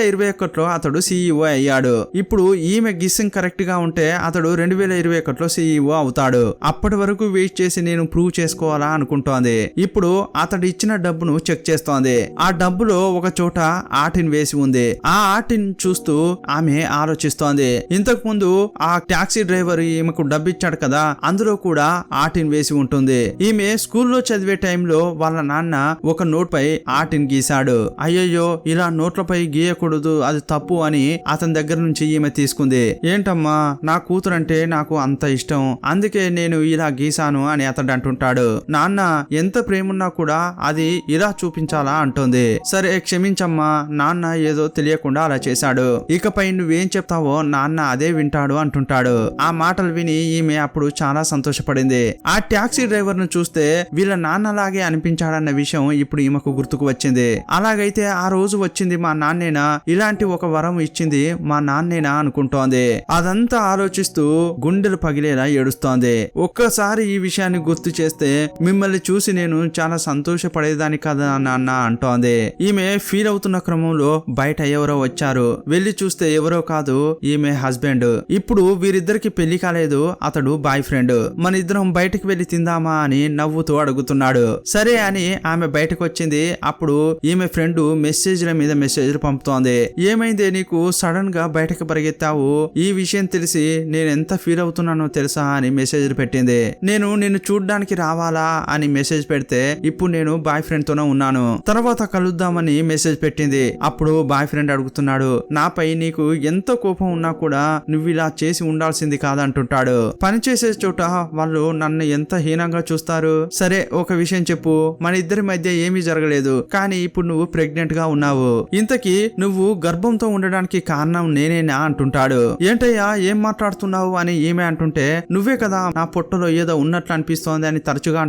2021లో అతడు CEO అయ్యాడు. ఇప్పుడు ఈమె గిస్సింగ్ కరెక్ట్ గా ఉంటే అతడు 2021లో CEO అవుతాడు. అప్పటి వరకు వెయిట్ చేసి నేను ప్రూవ్ చేసుకోవాలా అనుకుంటోంది. ఇప్పుడు అతడు ఇచ్చిన డబ్బును చెక్ చేస్తోంది. ఆ డబ్బులో ఒక చోట ఆర్టిన్ వేసి ఉంది. ఆ ఆర్టిన్ చూస్తూ ఆమె ఆలోచిస్తోంది. ఇంతకు ముందు ఆ టాక్సీ డ్రైవర్ ఈమెకు డబ్బు ఇచ్చాడు కదా, అందులో కూడా ఆర్టిన్ వేసి ఉంటుంది. ఈమె స్కూల్లో చదివే టైంలో వాళ్ళ నాన్న ఒక నోట్ పై ఆర్టిన్ గీశాడు. అయ్యయ్యో, ఇలా నోట్లపై గీయకూడదు, అది తప్పు అని అతని దగ్గర నుంచి ఈమె తీసుకుంది. ఏంటమ్మా, నా కూతురంటే నాకు అంత ఇష్టం, అందుకే నేను ఇలా గీశాను అని అతడు అంటుంటాడు. నాన్న, ఎంత ప్రేమున్నా కూడా అది ఇలా చూపించాలా అంటుంది. సరే క్షమించమ్మా, నాన్న ఏదో తెలియకుండా అలా చేశాడు, ఇకపై నువ్వేం చెప్తావో నాన్న అదే వింటాడు అంటుంటాడు. ఆ మాటలు విని ఈమె అప్పుడు చాలా సంతోషపడింది. ఆ టాక్సీ డ్రైవర్ ను చూస్తే వీళ్ళ నాన్నలాగే అనిపించాడన్న విషయం ఇప్పుడు ఈమెకు గుర్తుకు వచ్చింది. అలాగైతే ఆ రోజు వచ్చింది మా నాన్నేనా, ఇలాంటి ఒక వరం ఇచ్చింది మా నాన్నేనా అనుకుంటోంది. అదంతా ఆలోచిస్తూ గుండెలు పగిలేలా ఏడుస్తోంది. ఒక్కసారి ఈ విషయాన్ని గుర్తు చేస్తే మిమ్మల్ని చూసి నేను చాలా సంతోషపడేదాన్ని కదా నాన్న అంటోంది. ఈమె ఫీల్ అవుతున్న క్రమంలో బయట ఎవరో వచ్చారు. వెళ్లి చూస్తే ఎవరో కాదు, ఈమె హస్బెండ్. ఇప్పుడు వీరిద్దరికి పెళ్లి కాలేదు, అతడు బాయ్ ఫ్రెండ్. మన ఇద్దరం బయటకు వెళ్లి తిందామా అని నవ్వుతూ అడుగుతున్నాడు. సరే అని ఆమె బయటకు వచ్చింది. అప్పుడు ఈమె ఫ్రెండ్ మెసేజ్ల మీద మెసేజ్లు పంపుతోంది. ఏమైందే నీకు, సడన్ గా బయటకు పరిగెత్తావు, ఈ విషయం తెలిసి నేను ఎంత ఫీల్ అవుతున్నానో తెలుసా అని మెసేజ్లు పెట్టింది. నేను నిన్ను చూడ్డానికి రావాలా అని మెసేజ్ పెడితే ఇప్పుడు నేను బాయ్ ఫ్రెండ్ తోనే ఉన్నాను, తర్వాత కలుద్దామని మెసేజ్ పెట్టింది. అప్పుడు బాయ్ ఫ్రెండ్ అడుగుతున్నాడు, నాపై నీకు ఎంత కోపం ఉన్నా కూడా నువ్వు ఇలా చేసి ఉండాల్సింది కాదంటుంటాడు. పనిచేసే చోట వాళ్ళు నన్ను ఎంత హీనంగా చూస్తారు. సరే ఒక విషయం చెప్పు, మన ఇద్దరి మధ్య ఏమీ జరగలేదు, కానీ ఇప్పుడు నువ్వు ప్రెగ్నెంట్ గా ఉన్నావు, ఇంతకీ నువ్వు గర్భంతో ఉండడానికి కారణం నేనేనా అంటుంటాడు. ఏంటయ్యా ఏం మాట్లాడుతున్నావు అని ఈమె అంటుంటే, నువ్వే కదా నా పొట్టలో ఏదో ఉన్నట్లు అనిపిస్తోంది అని తరచుగా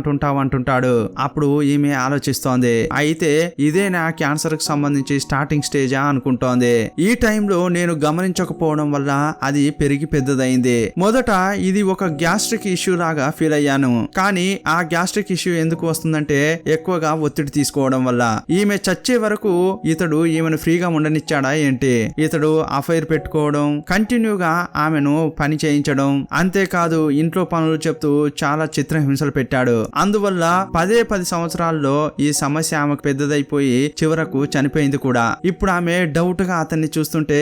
అంటుంటాడు. అప్పుడు ఈమె ఆలోచిస్తోంది, అయితే ఇదే నా క్యాన్సర్ కి సంబంధించి స్టార్టింగ్ స్టేజా అనుకుంటోంది. ఈ టైంలో నేను గమనించకపోవడం వల్ల అది పెరిగి పెద్దదైంది. మొదట ఇది ఒక గ్యాస్ట్రిక్ ఇష్యూ లాగా ఫీల్ అయ్యాను, కానీ ఆ గ్యాస్ట్రిక్ ఇష్యూ ఎందుకు వస్తుందంటే ఎక్కువగా ఒత్తిడి తీసుకోవడం వల్ల. ఈమె చచ్చే వరకు ఇతడు ఈమెను ఫ్రీగా ఉండనిచ్చాడా ఏంటి? ఇతడు అఫైర్ పెట్టుకోవడం, కంటిన్యూగా ఆమెను పని చేయించడం, అంతేకాదు ఇంట్లో పనులు చెప్తూ చాలా చిత్రహింసలు పెట్టాడు. అందువల్ల 10 సంవత్సరాల్లో ఈ సమస్య ఆమెకు పెద్దదైపోయి చివరకు చనిపోయింది కూడా. ఇప్పుడు ఆమె డౌట్ గా అతన్ని చూస్తుంటే,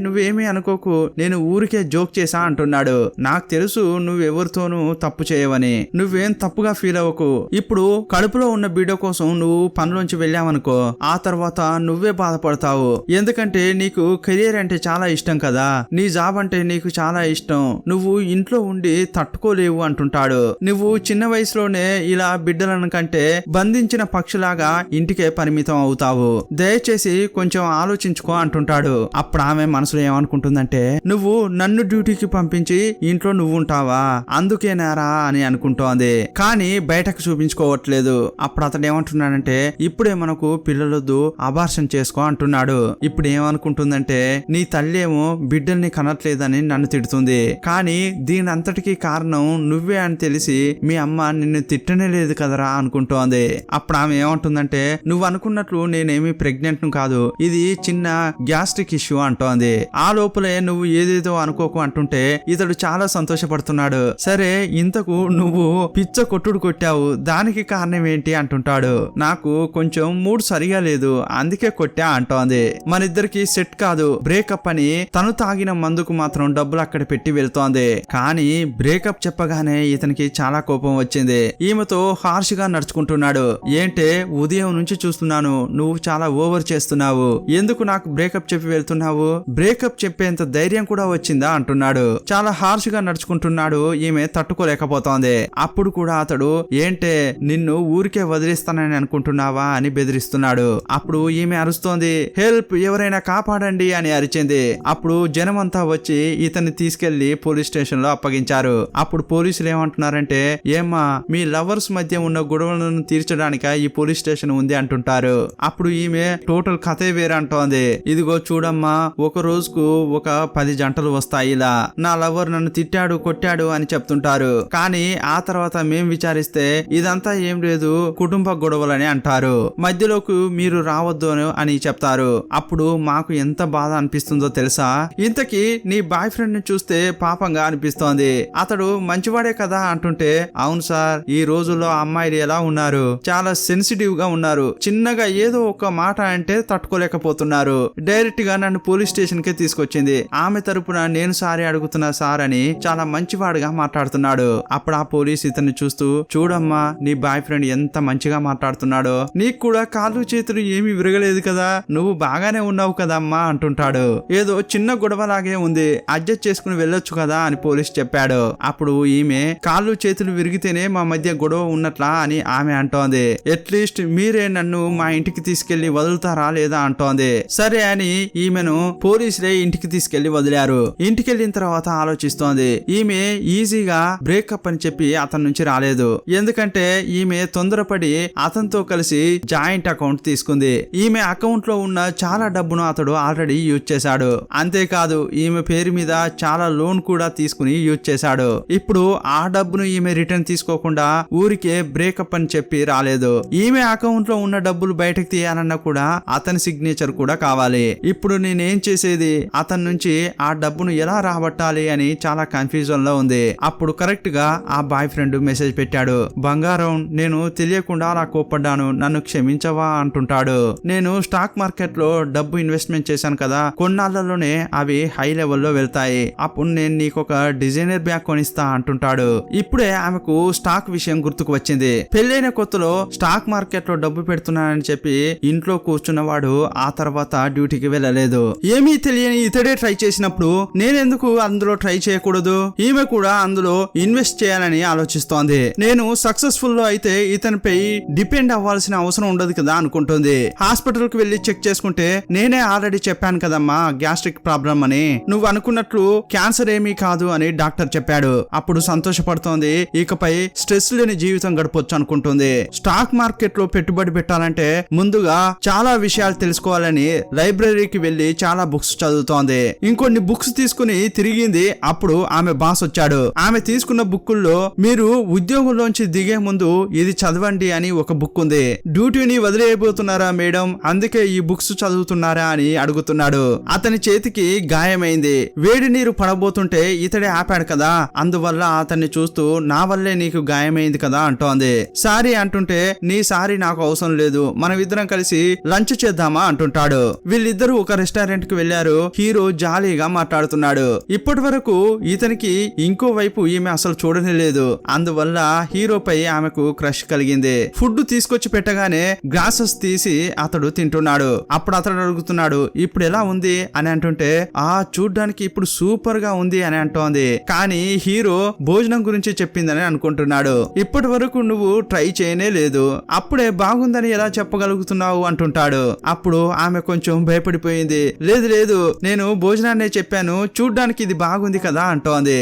నువ్వేమీ అనుకోకు, నేను ఊరికే జోక్ చేసా అంటున్నాడు. నాకు తెలుసు నువ్వెవరితోనూ తప్పు చేయవని, నువ్వేం తప్పుగా ఫీల్ అవ్వకు. ఇప్పుడు కడుపులో ఉన్న బిడ్డ కోసం నువ్వు పనిలోంచి వెళ్ళావనుకో, ఆ తర్వాత నువ్వే బాధపడతావు. ఎందుకంటే నీకు కెరీర్ అంటే చాలా ఇష్టం కదా, నీ జాబ్ అంటే నీకు చాలా ఇష్టం, నువ్వు ఇంట్లో ఉండి తట్టుకోలేవు అంటుంటాడు. నువ్వు చిన్న వయసులోనే ఇలా బిడ్డలను కంటే బంధించిన పక్షిలాగా ఇంటికే పరిమితం అవుతావు, దయచేసి కొంచెం ఆలోచించుకో అంటుంటాడు. అప్పుడు ఆమె మనసులో ఏమనుకుంటుందంటే, నువ్వు నన్ను డ్యూటీకి పంపించి ఇంట్లో నువ్వు ఉంటావా, అందుకేనారా అని అనుకుంటోంది. కానీ బయటకు చూపించుకోవట్లేదు. అప్పుడు అతడు ఏమంటున్నాడంటే, ఇప్పుడే మనకు పిల్లలొద్దు, అబార్షన్ చేసుకో అంటున్నాడు. ఇప్పుడు ఏమనుకుంటుందంటే, నీ తల్లి ఏమో బిడ్డల్ని కనట్లేదని నన్ను తిడుతుంది, కానీ దీని అంతటికీ కారణం నువ్వే అని తెలిసి మీ అమ్మ నిన్ను తిట్టనే లేదు కదరా అనుకుంటోంది. అప్పుడు ఆమె ఏమంటుందంటే, నువ్వు అనుకున్నట్లు నేనేమి ప్రెగ్నెంట్ ను కాదు, ఇది చిన్న గ్యాస్ట్రిక్ ఇష్యూ అంటోంది. ఆ లోపలే నువ్వు ఏదేదో అనుకోకు అంటుంటే ఇతడు చాలా సంతోషపడుతున్నాడు. సరే ఇంతకు నువ్వు పిచ్చ కొట్టుడు కొట్టావు, దానికి కారణం ఏంటి అంటుంటాడు. నాకు కొంచెం మూడ్ సరిగా లేదు, అందుకే కొట్టా అంటోంది. మన ఇద్దరికి సెట్ కాదు, బ్రేకప్ అని తను తాగిన మందుకు మాత్రం డబ్బులు అక్కడ పెట్టి వెళ్తోంది. కానీ బ్రేకప్ చెప్పగానే ఇతనికి చాలా కోపం వచ్చింది. ఈమెతో హార్ష్ గా నడుచుకుంటున్నాడు. ఏంటే ఉదయం నుంచి చూస్తున్నాను, నువ్వు చాలా ఓవర్ చేస్తున్నావు, ఎందుకు నాకు బ్రేకప్ చెప్పి వెళ్తున్నావు, బ్రేకప్ చెప్పేంత ధైర్యం కూడా వచ్చిందా అంటున్నాడు. చాలా హార్ష్ గా నడుచుకుంటున్నాడు. ఈమె తట్టుకోలేకపోతోంది. అప్పుడు కూడా అతడు, ఏంటే నిన్ను ఊరికే వదిలేస్తానని అనుకుంటున్నావా అని బెదిరిస్తున్నాడు. అప్పుడు ఈమె అరుస్తోంది, హెల్ప్, ఎవరైనా కాపాడండి అని అరిచింది. అప్పుడు జనమంతా వచ్చి ఇతన్ని తీసుకెళ్లి పోలీస్ స్టేషన్ లో అప్పగించారు. అప్పుడు పోలీసులు ఏమంటున్నారంటే, ఏమ్మా మీ లవర్స్ మధ్య ఉన్న గొడవలను తీర్చడానిక ఈ పోలీస్ స్టేషన్ ఉంది అంటుంటారు. అప్పుడు ఈమె టోటల్ కథే వేరే అంటోంది. ఇదిగో చూడమ్మా, ఒక రోజుకు ఒక 10 జంటలు వస్తాయి, ఇలా నా లవర్ నన్ను తిట్టాడు కొట్టాడు అని చెప్తుంటారు. కానీ ఆ తర్వాత మేం విచారిస్తే ఇదంతా ఏం లేదు, కుటుంబ గొడవలని అంటారు, మధ్యలోకి మీరు రావద్దు అని చెప్తారు. అప్పుడు మాకు ఎంత బాధ అనిపిస్తుందో తెలుసా, ఇంతకీ నీ బాయ్ ఫ్రెండ్ ని చూస్తే పాపంగా అనిపిస్తోంది, అతడు మంచివాడే కదా అంటుంటే, అవును సార్, ఈ రోజుల్లో అమ్మాయిలు ఎలా ఉన్నారు, చాలా సెన్సిటివ్ గా ఉన్నారు, చిన్నగా ఏదో ఒక మాట అంటే తట్టుకోలేకపోతున్నారు, డైరెక్ట్ గా నన్ను పోలీస్ స్టేషన్ కే తీసుకొచ్చింది, ఆమె తరపున నేను సారీ అడుగుతున్నా సార్ అని చాలా మంచివాడుగా మాట్లాడుతున్నాడు. అప్పుడు ఆ పోలీస్ ఇతన్ని చూస్తూ, చూడమ్మా నీ బాయ్ ఫ్రెండ్ ఎంత మంచిగా మాట్లాడుతున్నాడో, నీకు కూడా కాళ్ళు చేతులు ఏమీ విరగలేదు కదా, నువ్వు బాగానే ఉన్నావు కదమ్మా అంటుంటాడు. ఏదో చిన్న గొడవలాగే ఉంది, అడ్జస్ట్ చేసుకుని వెళ్ళొచ్చు కదా అని పోలీస్ చెప్పాడు. అప్పుడు ఈమె కాళ్ళు చేతులు విరిగితేనే మా మధ్య గొడవ ఉన్నట్లా అని ఆమె అంటోంది. అట్లీస్ట్ మీరే నన్ను మా ఇంటికి తీసుకెళ్లి వదులుతారా లేదా అంటోంది. సరే అని ఈమెను పోలీసులే ఇంటికి తీసుకెళ్లి వదిలారు. ఇంటికి వెళ్ళిన తర్వాత ఆలోచిస్తోంది. ఈమె ఈజీగా బ్రేకప్ అని చెప్పి అతని నుంచి రాలేదు, ఎందుకంటే ఈమె తొందరపడి అతనితో కలిసి జాయింట్ అకౌంట్ తీసుకుంది. ఈమె అకౌంట్ లో ఉన్న చాలా డబ్బును అతడు ఆల్రెడీ యూజ్ చేశాడు. అంతేకాదు ఈమె పేరు మీద చాలా లోన్ కూడా తీసుకుని యూజ్ చేశాడు. ఇప్పుడు ఆ డబ్బును ఈమె రిటర్న్ తీసుకోకుండా ఊరికే బ్రేకప్ అని చెప్పి రాలేదు. ఈమె అకౌంట్ లో ఉన్న డబ్బులు బయటకు తీయాలన్నా కూడా అతని సిగ్నేచర్ కూడా కావాలి. ఇప్పుడు నేనేం చేసేది, అతని నుంచి ఆ డబ్బును ఎలా రాబట్టాలి అని చాలా కన్ఫ్యూజన్ లో ఉంది. అప్పుడు కరెక్ట్ గా ఆ బాయ్ ఫ్రెండ్ మెసేజ్ పెట్టాడు. బంగారం, నేను తెలియకుండా అలా కోప్పడ్డాను, నన్ను క్షమించవా అంటుంటాడు. నేను స్టాక్ మార్కెట్ లో డబ్బు ఇన్వెస్ట్మెంట్ చేశాను కదా, కొన్నాళ్లలోనే అవి హై లెవెల్లో వెళ్తాయి, అప్పుడు నేను నీకు ఒక డిజైనర్ బ్యాగ్ కొనిస్తా అంటుంటాడు. ఇప్పుడే ఆమెకు స్టాక్ విషయం గుర్తుకు వచ్చింది. పెళ్ళైన కొత్తలో స్టాక్ మార్కెట్ లో డబ్బు పెడుతున్నానని చెప్పి ఇంట్లో కూర్చున్నవాడు ఆ తర్వాత డ్యూటీకి వెళ్ళలేదు. ఏమీ తెలియని ఇతడే ట్రై చేసినప్పుడు నేనెందుకు అందులో ట్రై చేయకూడదు, ఈమె కూడా అందులో ఇన్వెస్ట్ చేయాలని ఆలోచిస్తోంది. నేను సక్సెస్ఫుల్ లో అయితే ఇతనిపై డిపెండ్ అవ్వాల్సిన అవసరం ఉండదు కదా అనుకుంటుంది. హాస్పిటల్ కి వెళ్లి చెక్ చేసుకుంటే, నేనే ఆల్రెడీ చెప్పాను కదమ్మా గ్యాస్ట్రిక్ ప్రాబ్లం అని, నువ్వు అనుకున్నట్లు క్యాన్సర్ ఏమీ కాదు అని డాక్టర్ చెప్పాడు. అప్పుడు సంతోషపడుతోంది. ఇకపై స్ట్రెస్ లేని జీవితం గడపొచ్చు అనుకుంటుంది. స్టాక్ మార్కెట్ లో పెట్టుబడి పెట్టాలంటే ముందుగా చాలా విషయాలు తెలుసుకోవాలని లైబ్రరీకి వెళ్లి చాలా బుక్స్ చదువుతోంది. ఇంకొన్ని బుక్స్ తీసుకుని తిరిగింది. అప్పుడు ఆమె బాస్ వచ్చాడు. ఆమె తీసుకున్న బుక్కుల్లో, మీరు ఉద్యోగంలోంచి దిగే ముందు ఇది చదవండి అని ఒక బుక్ ఉంది, డ్యూటీని వదిలేయబోతున్నారా మేడం, అందుకే ఈ బుక్స్ చదువుతున్నారా అని అడుగుతున్నాడు. అతని చేతికి గాయమైంది. వేడి నీరు పడబోతుంటే ఇతడే ఆపాడు కదా, అందువల్ల అతన్ని చూస్తూ, నా వల్లే నీకు గాయమైంది కదా అంటోంది. సారీ అంటుంటే, నీ సారీ నాకు అవసరం లేదు, మనం ఇద్దరం కలిసి లంచ్ చేద్దామా అంటుంటాడు. వీళ్ళిద్దరూ ఒక రెస్టారెంట్ కి వెళ్లారు. హీరో జాలీగా మాట్లాడుతున్నాడు. ఇప్పటి వరకు ఇతనికి ఇంకో వైపు ఈమె అసలు చూడనే లేదు, అందువల్ల హీరోపై ఆమెకు క్రష్ కలిగింది. ఫుడ్ తీసుకొచ్చి పెట్టగానే గ్లాసెస్ తీసి అతడు తింటున్నాడు. అప్పుడు అతడు అడుగుతున్నాడు, ఇప్పుడు ఎలా ఉంది అని అంటుంటే, చూడ్డానికి ఇప్పుడు సూపర్ గా ఉంది అని అంటోంది. కానీ హీరో భోజనం గురించి చెప్పిందని అనుకుంటున్నాడు. ఇప్పటి వరకు నువ్వు ట్రై చేయనే లేదు, అప్పుడే బాగుందని ఎలా చెప్పగలుగుతున్నావు అంటుంటాడు. అప్పుడు ఆమె కొంచెం భయపడిపోయింది. లేదు లేదు, నేను భోజనాన్నే చెప్పాను, చూడ్డానికి ఇది బాగుంది కదా అంటోంది.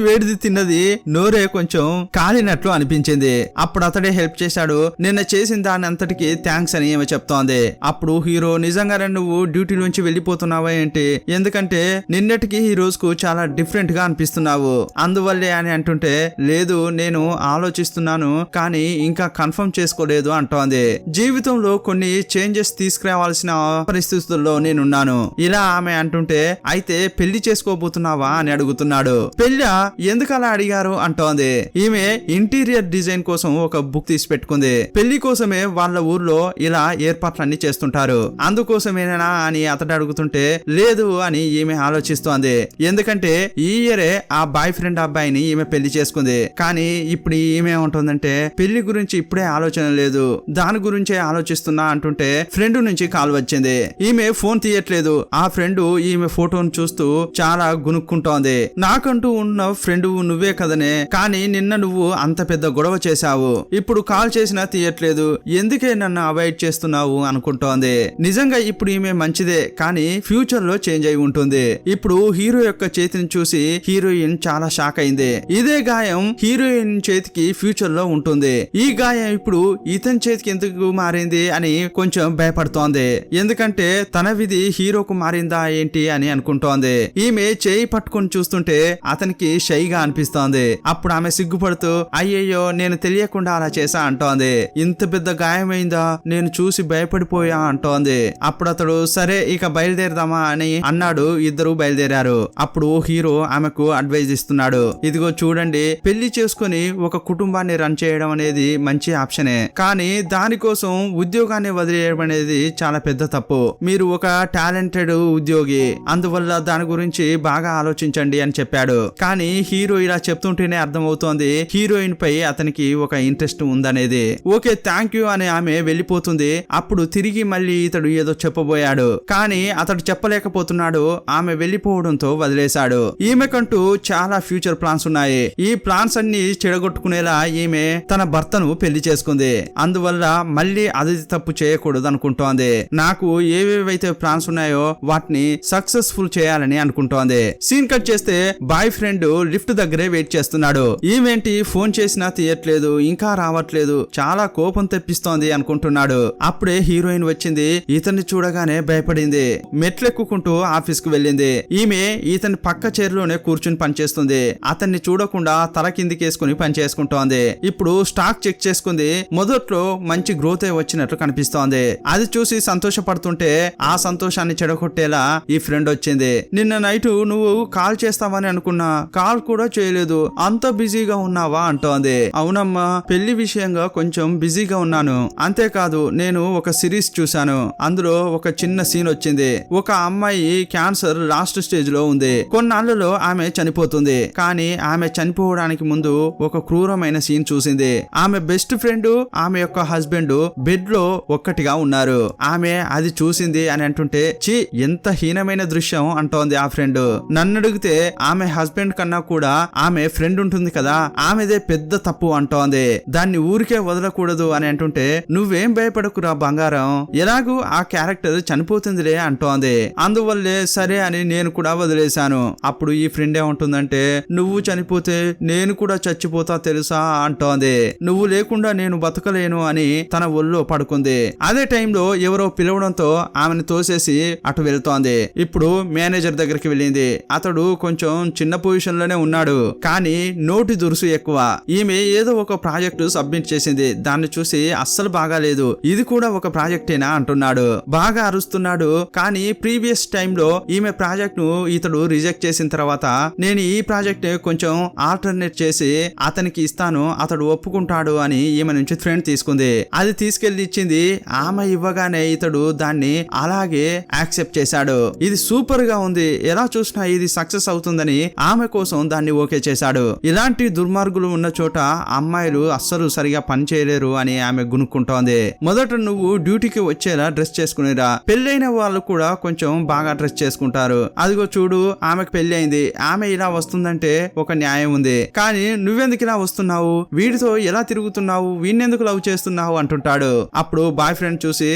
వేడిది తిన్నది నోరే కొంచెం కాలినట్లు అనిపించింది. అప్పుడు అతడే హెల్ప్ చేశాడు. నిన్న చేసిన దాని అంతటికి థ్యాంక్స్ అని ఏమో చెప్తోంది. అప్పుడు హీరో, నిజంగానే నువ్వు డ్యూటీ నుంచి వెళ్ళిపోతున్నావా ఏంటి, ఎందుకంటే నిన్నటికి ఈ రోజుకు చాలా డిఫరెంట్ గా అనిపిస్తున్నావు, అందువల్లే అని అంటుంటే, లేదు నేను ఆలోచిస్తున్నాను కానీ ఇంకా కన్ఫర్మ్ చేసుకోలేదు అంటోంది. జీవితంలో కొన్ని చేంజెస్ తీసుకురావాల్సిన పరిస్థితుల్లో నేనున్నాను ఇలా ఆమె అంటుంటే, అయితే పెళ్లి చేసుకోబోతున్నావా అని అడుగుతున్నాడు. పెళ్ళా, ఎందుకు అలా అడిగారు అంటోంది. ఈమె ఇంటీరియర్ డిజైన్ కోసం ఒక బుక్ తీసి పెట్టుకుంది. పెళ్లి కోసమే వాళ్ళ ఊర్లో ఇలా ఏర్పాట్లన్నీ చేస్తుంటారు, అందుకోసమేనా అని అతడు అడుగుతుంటే, లేదు అని ఈమె ఆలోచిస్తోంది. ఎందుకంటే ఈ ఇయరే ఆ బాయ్ ఫ్రెండ్ అబ్బాయిని ఈమె పెళ్లి చేసుకుంది. కానీ ఇప్పుడు ఈమె ఉంటుందంటే, పెళ్లి గురించి ఇప్పుడే ఆలోచన లేదు, దాని గురించే ఆలోచిస్తున్నా అంటుంటే ఫ్రెండ్ నుంచి కాల్ వచ్చింది. ఈమె ఫోన్ తీయట్లేదు. ఆ ఫ్రెండ్ ఈమె ఫోటోను చూస్తూ చాలా గునుక్కుంటోంది. నాకంటూ ఉన్న ఫ్రెండ్ నువ్వే కదనే, కానీ నిన్న నువ్వు అంత పెద్ద గొడవ చేశావు, ఇప్పుడు కాల్ చేసినా తీయట్లేదు, ఎందుకే నన్ను అవాయిడ్ చేస్తున్నావు అనుకుంటోంది. నిజంగా ఇప్పుడు ఈమె మంచిదే, కానీ ఫ్యూచర్ లో చేంజ్ అయి ఉంటుంది. ఇప్పుడు హీరో యొక్క చేతిని చూసి హీరోయిన్ చాలా షాక్ అయింది. ఇదే గాయం హీరోయిన్ చేతికి ఫ్యూచర్ లో ఉంటుంది. ఈ గాయం ఇప్పుడు ఇతని చేతికి ఎందుకు మారింది అని కొంచెం భయపడుతోంది. ఎందుకంటే తన విధి హీరోకు మారిందా ఏంటి అని అనుకుంటోంది. ఈమె చేయి పట్టుకుని చూస్తుంటే అతనికి షైగా అనిపిస్తోంది. అప్పుడు ఆమె సిగ్గుపడుతూ, అయ్యయ్యో నేను తెలియకుండా అలా చేసా అంటోంది. ఇంత పెద్ద గాయమైందా, నేను చూసి భయపడిపోయా అంటోంది. అప్పుడు అతడు సరే ఇక బయలుదేరదామా అని అన్నాడు. ఇద్దరు బయలుదేరారు. అప్పుడు హీరో ఆమెకు అడ్వైజ్ ఇస్తున్నాడు. ఇదిగో చూడండి, పెళ్లి చేసుకుని ఒక కుటుంబాన్ని రన్ చేయడం అనేది మంచి ఆప్షనే, కానీ దానికోసం ఉద్యోగాన్ని వదిలేయడం అనేది చాలా పెద్ద తప్పు. మీరు ఒక టాలెంటెడ్ ఉద్యోగి, అందువల్ల దాని గురించి బాగా ఆలోచించండి అని చెప్పాడు. కానీ హీరో ఇలా చెప్తుంటేనే అర్థమవుతోంది హీరోయిన్ పై అతనికి ఒక ఇంట్రెస్ట్ ఉందనేది. ఓకే థ్యాంక్ యూ అని ఆమె వెళ్ళిపోతుంది. అప్పుడు తిరిగి మళ్ళీ ఇతడు ఏదో చెప్పబోయాడు, కానీ అతడు చెప్పలేకపోతున్నాడు. ఆమె వెళ్ళిపోవడంతో వదిలేశాడు. ఈమెకంటూ చాలా ఫ్యూచర్ ప్లాన్స్ ఉన్నాయి. ఈ ప్లాన్స్ అన్ని చెడగొట్టుకునేలా ఈమె తన భర్తను పెళ్లి చేసుకుంది. అందువల్ల మళ్ళీ అది తప్పు చేయకూడదు అనుకుంటోంది. నాకు ఏవేవైతే ప్లాన్స్ ఉన్నాయో వాటిని సక్సెస్ఫుల్ చేయాలని అనుకుంటోంది. సీన్ కట్ చేస్తే బాయ్ ఫ్రెండ్ లిఫ్ట్ దగ్గరే వెయిట్ చేస్తున్నాడు. ఈమెంటి ఫోన్ చేసినా తీయట్లేదు, ఇంకా రావట్లేదు, చాలా కోపం తెప్పిస్తోంది అనుకుంటున్నాడు. అప్పుడే హీరోయిన్ వచ్చింది. ఇతన్ని చూడగానే భయపడింది. మెట్లెక్కుకుంటూ ఆఫీస్ కు వెళ్ళింది. ఈమె ఇతని పక్క చైర్లోనే కూర్చుని పనిచేస్తుంది. అతన్ని చూడకుండా తల కిందికేసుకుని పని చేసుకుంటోంది. ఇప్పుడు స్టాక్ చెక్ చేసుకుంది. మొదట్లో మంచి గ్రోత్ వచ్చినట్లు కనిపిస్తోంది. అది చూసి సంతోషపడుతుంటే ఆ సంతోషాన్ని చెడగొట్టేలా ఈ ఫ్రెండ్ వచ్చింది. నిన్న నైట్ నువ్వు కాల్ చేస్తావని అనుకున్నా, కాల్ కూడా చేయలేదు, అంత బిజీగా ఉన్నావా అంటోంది. అవునమ్మా, పెళ్లి విషయంగా కొంచెం బిజీగా ఉన్నాను. అంతేకాదు నేను ఒక సిరీస్ చూశాను. అందులో ఒక చిన్న సీన్ వచ్చింది. ఒక అమ్మాయి క్యాన్సర్ లాస్ట్ స్టేజ్ లో ఉంది. కొన్నాళ్లలో ఆమె చనిపోతుంది. కానీ ఆమె చనిపోవడానికి ముందు ఒక క్రూరమైన సీన్ చూసింది. ఆమె బెస్ట్ ఫ్రెండ్, ఆమె యొక్క హస్బెండ్ బెడ్ లో ఒక్కటిగా ఉన్నారు. ఆమె అది చూసింది అని అంటుంటే చి ఎంత హీనమైన దృశ్యం అంటోంది ఆ ఫ్రెండ్. నన్ను అడిగితే ఆమె హస్బెండ్ కన్నా కూడా ఆమె ఫ్రెండ్ ఉంటుంది కదా, ఆమెదే పెద్ద తప్పు అంటోంది. దాన్ని ఊరికే వదలకూడదు అని అంటుంటే నువ్వేం భయపడకురా బంగారం, ఎలాగూ ఆ క్యారెక్టర్ చనిపోతుందిలే అంటోంది. అందువల్లే సరే అని నేను కూడా వదిలేశాను. అప్పుడు ఈ ఫ్రెండ్ ఏమంటుందంటే నువ్వు చనిపోతే నేను కూడా చచ్చిపోతా తెలుసా అంటోంది. నువ్వు లేకుండా నేను బతకలేను అని తన ఒళ్ళో పడుకుంది. అదే టైంలో ఎవరో పిలవడంతో ఆమెను తోసేసి అటు వెళ్తోంది. ఇప్పుడు మేనేజర్ దగ్గరికి వెళ్ళింది. అతడు కొంచెం చిన్న పొజిషన్ లోనే ఉన్నాడు, కానీ నోటి దురుసు ఎక్కువ. ఈమె ఏదో ఒక ప్రాజెక్టు సబ్మిట్ చేసింది. దాన్ని చూసి అస్సలు బాగాలేదు, ఇది కూడా ఒక ప్రాజెక్టేనా అంటున్నాడు. బాగా అరుస్తున్నాడు. కానీ ప్రీవియస్ టైంలో ఈమె ప్రాజెక్ట్ ను ఇతడు రిజెక్ట్ చేసిన తర్వాత నేను ఈ ప్రాజెక్ట్ కొంచెం ఆల్టర్నేట్ చేసి అతనికి ఇస్తాను, అతడు ఒప్పుకుంటాడు అని ఈమె నుంచి ఫ్రెండ్ తీసుకుంది. అది తీసుకెళ్లి ఇచ్చింది. ఆమె ఇవ్వగానే ఇతడు దాన్ని అలాగే యాక్సెప్ట్ చేశాడు. ఇది సూపర్ గా ఉంది, ఎలా చూసినా ఇది సక్సెస్ అవుతుందని ఆమె కోసం దాన్ని ఓకే చేశాడు. ఇలాంటి దుర్మార్గులు ఉన్న చోట అమ్మాయిలు అస్సలు సరిగా పని చేయలేరు అని ఆమె గునుక్కుంటోంది. మొదట నువ్వు డ్యూటీకి వచ్చేలా డ్రెస్ చేసుకునేరా, పెళ్ళైన వాళ్ళు కూడా కొంచెం బాగా డ్రెస్ చేసుకుంటారు. అదిగో చూడు ఆమెకు పెళ్లి అయింది, ఆమె ఇలా వస్తుందంటే ఒక న్యాయం ఉంది. కానీ నువ్వెందుకు ఇలా వస్తున్నావు, వీడితో ఎలా తిరుగుతున్నావు, వీణెందుకు లవ్ చేస్తున్నావు అంటుంటాడు. అప్పుడు బాయ్ ఫ్రెండ్ చూసి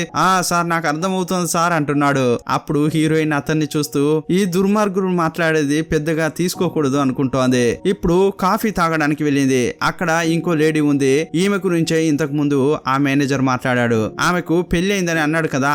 సార్ నాకు అర్థమవుతుంది సార్ అంటున్నాడు. అప్పుడు హీరోయిన్ అతన్ని చూస్తూ ఈ దుర్మార్గులు మాట్లాడేది పెద్దగా తీసుకోకూడదు అనుకుంటోంది. ఇప్పుడు కాఫీ తాగడానికి వెళ్ళింది. అక్కడ ఇంకో లేడీ ఉంది. ఈమె గురించే ఇంతకు ముందు ఆ మేనేజర్ మాట్లాడాడు. ఆమెకు పెళ్లి అయిందని అన్నాడు కదా,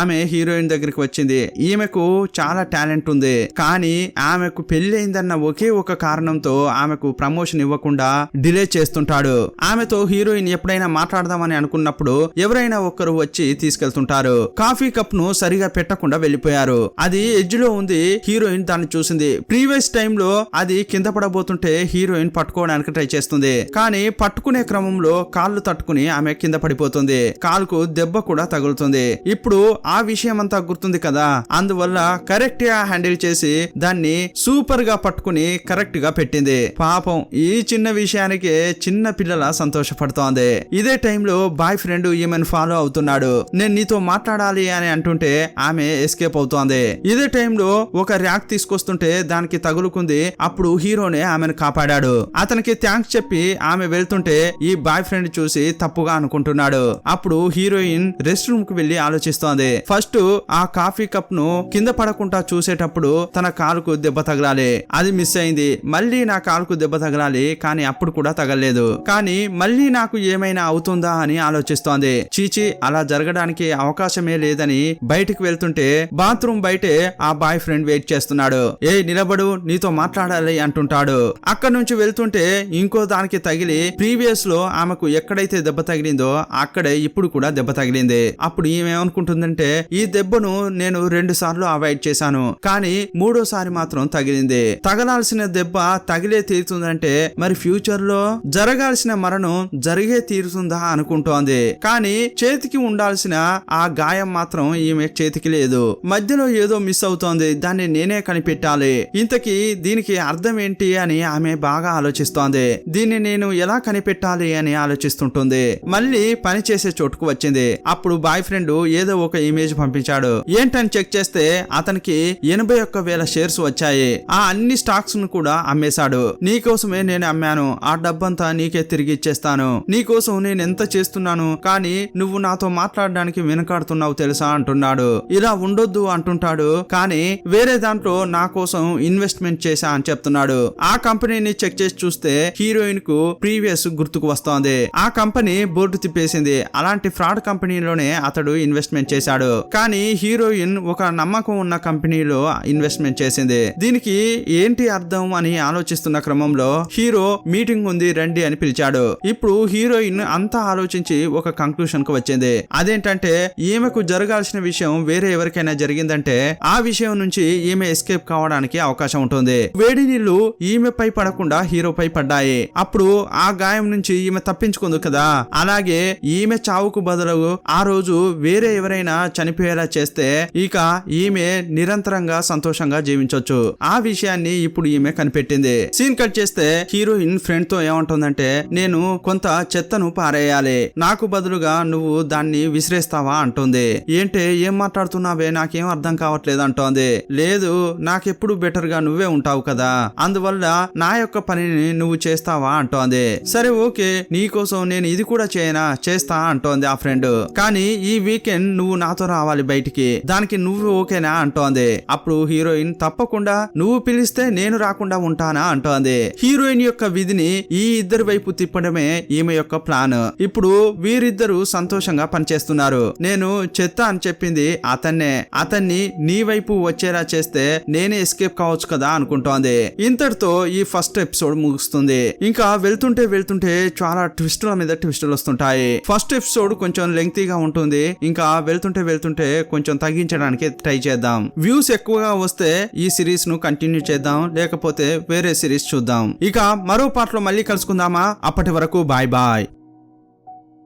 ఆమె హీరోయిన్ దగ్గరికి వచ్చింది. ఈమెకు చాలా టాలెంట్ ఉంది, కానీ ఆమెకు పెళ్లి అయిందన్న ఒకే ఒక కారణంతో ఆమెకు ప్రమోషన్ ఇవ్వకుండా డిలే చేస్తుంటాడు. ఆమెతో హీరోయిన్ ఎప్పుడైనా మాట్లాడదామని అనుకున్నప్పుడు ఎవరైనా ఒక్కరు వచ్చి తీసుకెళ్తుంటారు. కాఫీ కప్ ను సరిగా పెట్టకుండా వెళ్లిపోయారు. అది ఎడ్జ్ లో ఉంది. హీరోయిన్ దాన్ని చూసింది. ప్రీవియస్ టైమ్ లో అది కింద పడబోతుంటే హీరోయిన్ పట్టుకోవడానికి ట్రై చేస్తుంది. కానీ పట్టుకునే క్రమంలో కాళ్ళు తట్టుకుని ఆమె కింద పడిపోతుంది. కాలుకు దెబ్బ కూడా తగులుతుంది. ఇప్పుడు ఆ విషయం అంతా గుర్తుంది కదా, అందువల్ల కరెక్ట్ గా హ్యాండిల్ చేసి దాన్ని సూపర్ గా పట్టుకుని కరెక్ట్ గా పెట్టింది. పాపం ఈ చిన్న విషయానికి చిన్న పిల్లల సంతోషపడుతోంది. ఇదే టైంలో బాయ్ ఫ్రెండ్ ఈమెను ఫాలో అవుతున్నాడు. నేను నీతో మాట్లాడాలి అని అంటుంటే ఆమె ఎస్కేప్ అవుతోంది. ఇదే టైంలో ఒక ర్యాక్ తీసుకొస్తుంటే దానికి తగులుకుంది. అప్పుడు హీరోనే ఆమెను కాపాడాడు. అతనికి థ్యాంక్స్ చెప్పి ఆమె వెళ్తుంటే ఈ బాయ్ ఫ్రెండ్ చూసి తప్పుగా అనుకుంటున్నాడు. అప్పుడు హీరోయిన్ రెస్ట్ రూమ్ కు వెళ్లి ఆలోచిస్తోంది. ఫస్ట్ ఆ కాఫీ కప్ ను కింద పడకుండా చూసేటప్పుడు తన కాలుకు దెబ్బ తగలాలి, అది మిస్ అయింది. మళ్ళీ నా కాలుకు దెబ్బ తగలాలి, కానీ అప్పుడు కూడా తగలలేదు. కానీ మళ్ళీ నాకు ఏమైనా అవుతుందా అని ఆలోచిస్తోంది. చీచి అలా జరగడానికి అవకాశమే లేదని బయటికి వెళ్తుంటే బాత్రూమ్ బయటే ఆ బాయ్ ఫ్రెండ్ వెయిట్ చేస్తున్నాడు. ఏ నిలబడు, నీతో మాట్లాడాలి అంటుంటాడు. అక్కడి నుంచి వెళ్తుంటే ఇంకో దానికి తగిలి ప్రీవియస్ లో ఆమెకు ఎక్కడైతే దెబ్బ తగిలిందో అక్కడే ఇప్పుడు కూడా దెబ్బ తగిలింది. అప్పుడు ఈమె ఏమనుకుంటుందంటే ఈ దెబ్బను నేను 2 సార్లు అవాయిడ్ చేశాను, కానీ 3వసారి మాత్రం తగిలింది. తగలాల్సిన దెబ్బ తగిలే తీరుతుందంటే మరి ఫ్యూచర్ లో జరగాల్సిన మరణం జరిగే తీరుతుందా అనుకుంటోంది. కానీ చేతికి ఉండాల్సిన ఆ గాయం మాత్రం ఈమె చేతికి లేదు. మధ్యలో ఏదో మిస్ అవుతోంది, దాన్ని నేనే కనిపెట్టాలి. ఇంతకీ దీనికి అర్థం ఏంటి అని ఆమె బాగా ఆలోచిస్తోంది. దీన్ని నేను ఎలా కనిపెట్టాలి అని ఆలోచిస్తుంటుంది. మళ్ళీ పని చేసే చోటుకు వచ్చింది. అప్పుడు బాయ్ ఫ్రెండ్ ఏదో ఒక ఇమేజ్ పంపించాడు. ఏంటని చెక్ చేస్తే అతనికి 81,000 షేర్స్ వచ్చాయి. ఆ అన్ని స్టాక్స్ ను కూడా అమ్మేశాడు. నీకోసమే నేను అమ్మాను, ఆ డబ్బంతా నీకే తిరిగి ఇచ్చేస్తాను. నీకోసం నేను ఎంత చేస్తున్నాను, కానీ నువ్వు నాతో మాట్లాడడానికి వెనకాడుతున్నావు తెలుసా అంటున్నాడు. ఇలా ఉండొద్దు అంటుంటాడు, కానీ వేరే దాంట్లో నా కోసం ఇన్వెస్ట్మెంట్ చేశా అని చెప్తున్నాడు. ఆ కంపెనీని చెక్ చేసి చూస్తే హీరోయిన్ కు ప్రీవియస్ గుర్తుకు వస్తోంది. ఆ కంపెనీ బోర్డు తిప్పేసింది. అలాంటి ఫ్రాడ్ కంపెనీలోనే అతడు ఇన్వెస్ట్మెంట్ చేశాడు. కానీ హీరోయిన్ ఒక నమ్మకం ఉన్న కంపెనీలో ఇన్వెస్ట్మెంట్ చేసింది. దీనికి ఏంటి అర్థం అని ఆలోచిస్తున్న క్రమంలో హీరో మీటింగ్ ఉంది రండి అని పిలిచాడు. ఇప్పుడు హీరోయిన్ అంతా ఆలోచించి ఒక కంక్లూషన్ కు వచ్చింది. అదేంటంటే ఈమెకు జరగాల్సిన విషయం వేరే ఎవరికైనా జరిగిందంటే ఆ విషయం నుంచి ఈమె ఎస్కేప్ కావడానికి అవకాశం ఉంటుంది. వేడి నీళ్లు ఈమెపై పడకుండా హీరోపై పడ్డాయి. అప్పుడు ఆ గాయం నుంచి ఈమె తప్పించుకుంది కదా. అలాగే ఈమె చావుకు బదులు ఆ రోజు వేరే ఎవరైనా చనిపోయేలా చేస్తే ఇక ఈమె నిరంతరంగా సంతోషంగా జీవించొచ్చు. ఆ విషయాన్ని ఇప్పుడు ఈమె కనిపెట్టింది. సీన్ కట్ చేస్తే హీరోయిన్ ఫ్రెండ్ తో ఏమంటుందంటే నేను కొంత చెత్తను పారేయాలి, నాకు బదులుగా నువ్వు దాన్ని విసిరేస్తావా అంటుంది. ఏంటే ఏం మాట్లాడుతున్నావే, నాకేం అర్థం కావట్లేదు అంటోంది. లేదు, నాకెప్పుడు బెటర్ గా నువ్వే ఉంటావు కదా, అందువల్ల నా యొక్క పనిని నువ్వు చేస్తావా అంటోంది. సరే ఓకే, నీకోసం నేను ఇది కూడా చేస్తా అంటోంది ఆ ఫ్రెండ్. కానీ ఈ వీకెండ్ నువ్వు నాతో రావాలి బయటికి, దానికి నువ్వు ఓకేనా అంటోంది. అప్పుడు హీరోయిన్ తప్పకుండా, నువ్వు పిలిస్తే నేను రాకుండా ఉంటానా అంటోంది. హీరోయిన్ యొక్క విధిని ఈ ఇద్దరి వైపు తిప్పడమే ఈమె యొక్క ప్లాన్. ఇప్పుడు వీరిద్దరూ సంతోషంగా పనిచేస్తున్నారు. నేను చెత్త అని చెప్పింది అతన్ని నీ వైపు వచ్చేలా చేస్తే నేనే ఎస్కేప్ కావచ్చు కదా అనుకుంటోంది. ఇంతటితో ఈ ఫస్ట్ ఎపిసోడ్ ముగుస్తుంది. ఇంకా వెళ్తుంటే చాలా ట్విస్టుల మీద ట్విస్టులు వస్తుంటాయి. ఫస్ట్ ఎపిసోడ్ కొంచెం లెంగ్తీగా ఉంటుంది. ఇంకా వెళ్తుంటే కొంచెం తగ్గించడానికి ట్రై చేద్దాం. వ్యూస్ ఎక్కువగా వస్తే ఈ సిరీస్ ను కంటిన్యూ చేద్దాం, లేకపోతే వేరే సిరీస్ చూద్దాం. ఇక మరో పార్ట్ లో మళ్ళీ కలుసుకుందామా? అప్పటి వరకు బాయ్ బాయ్.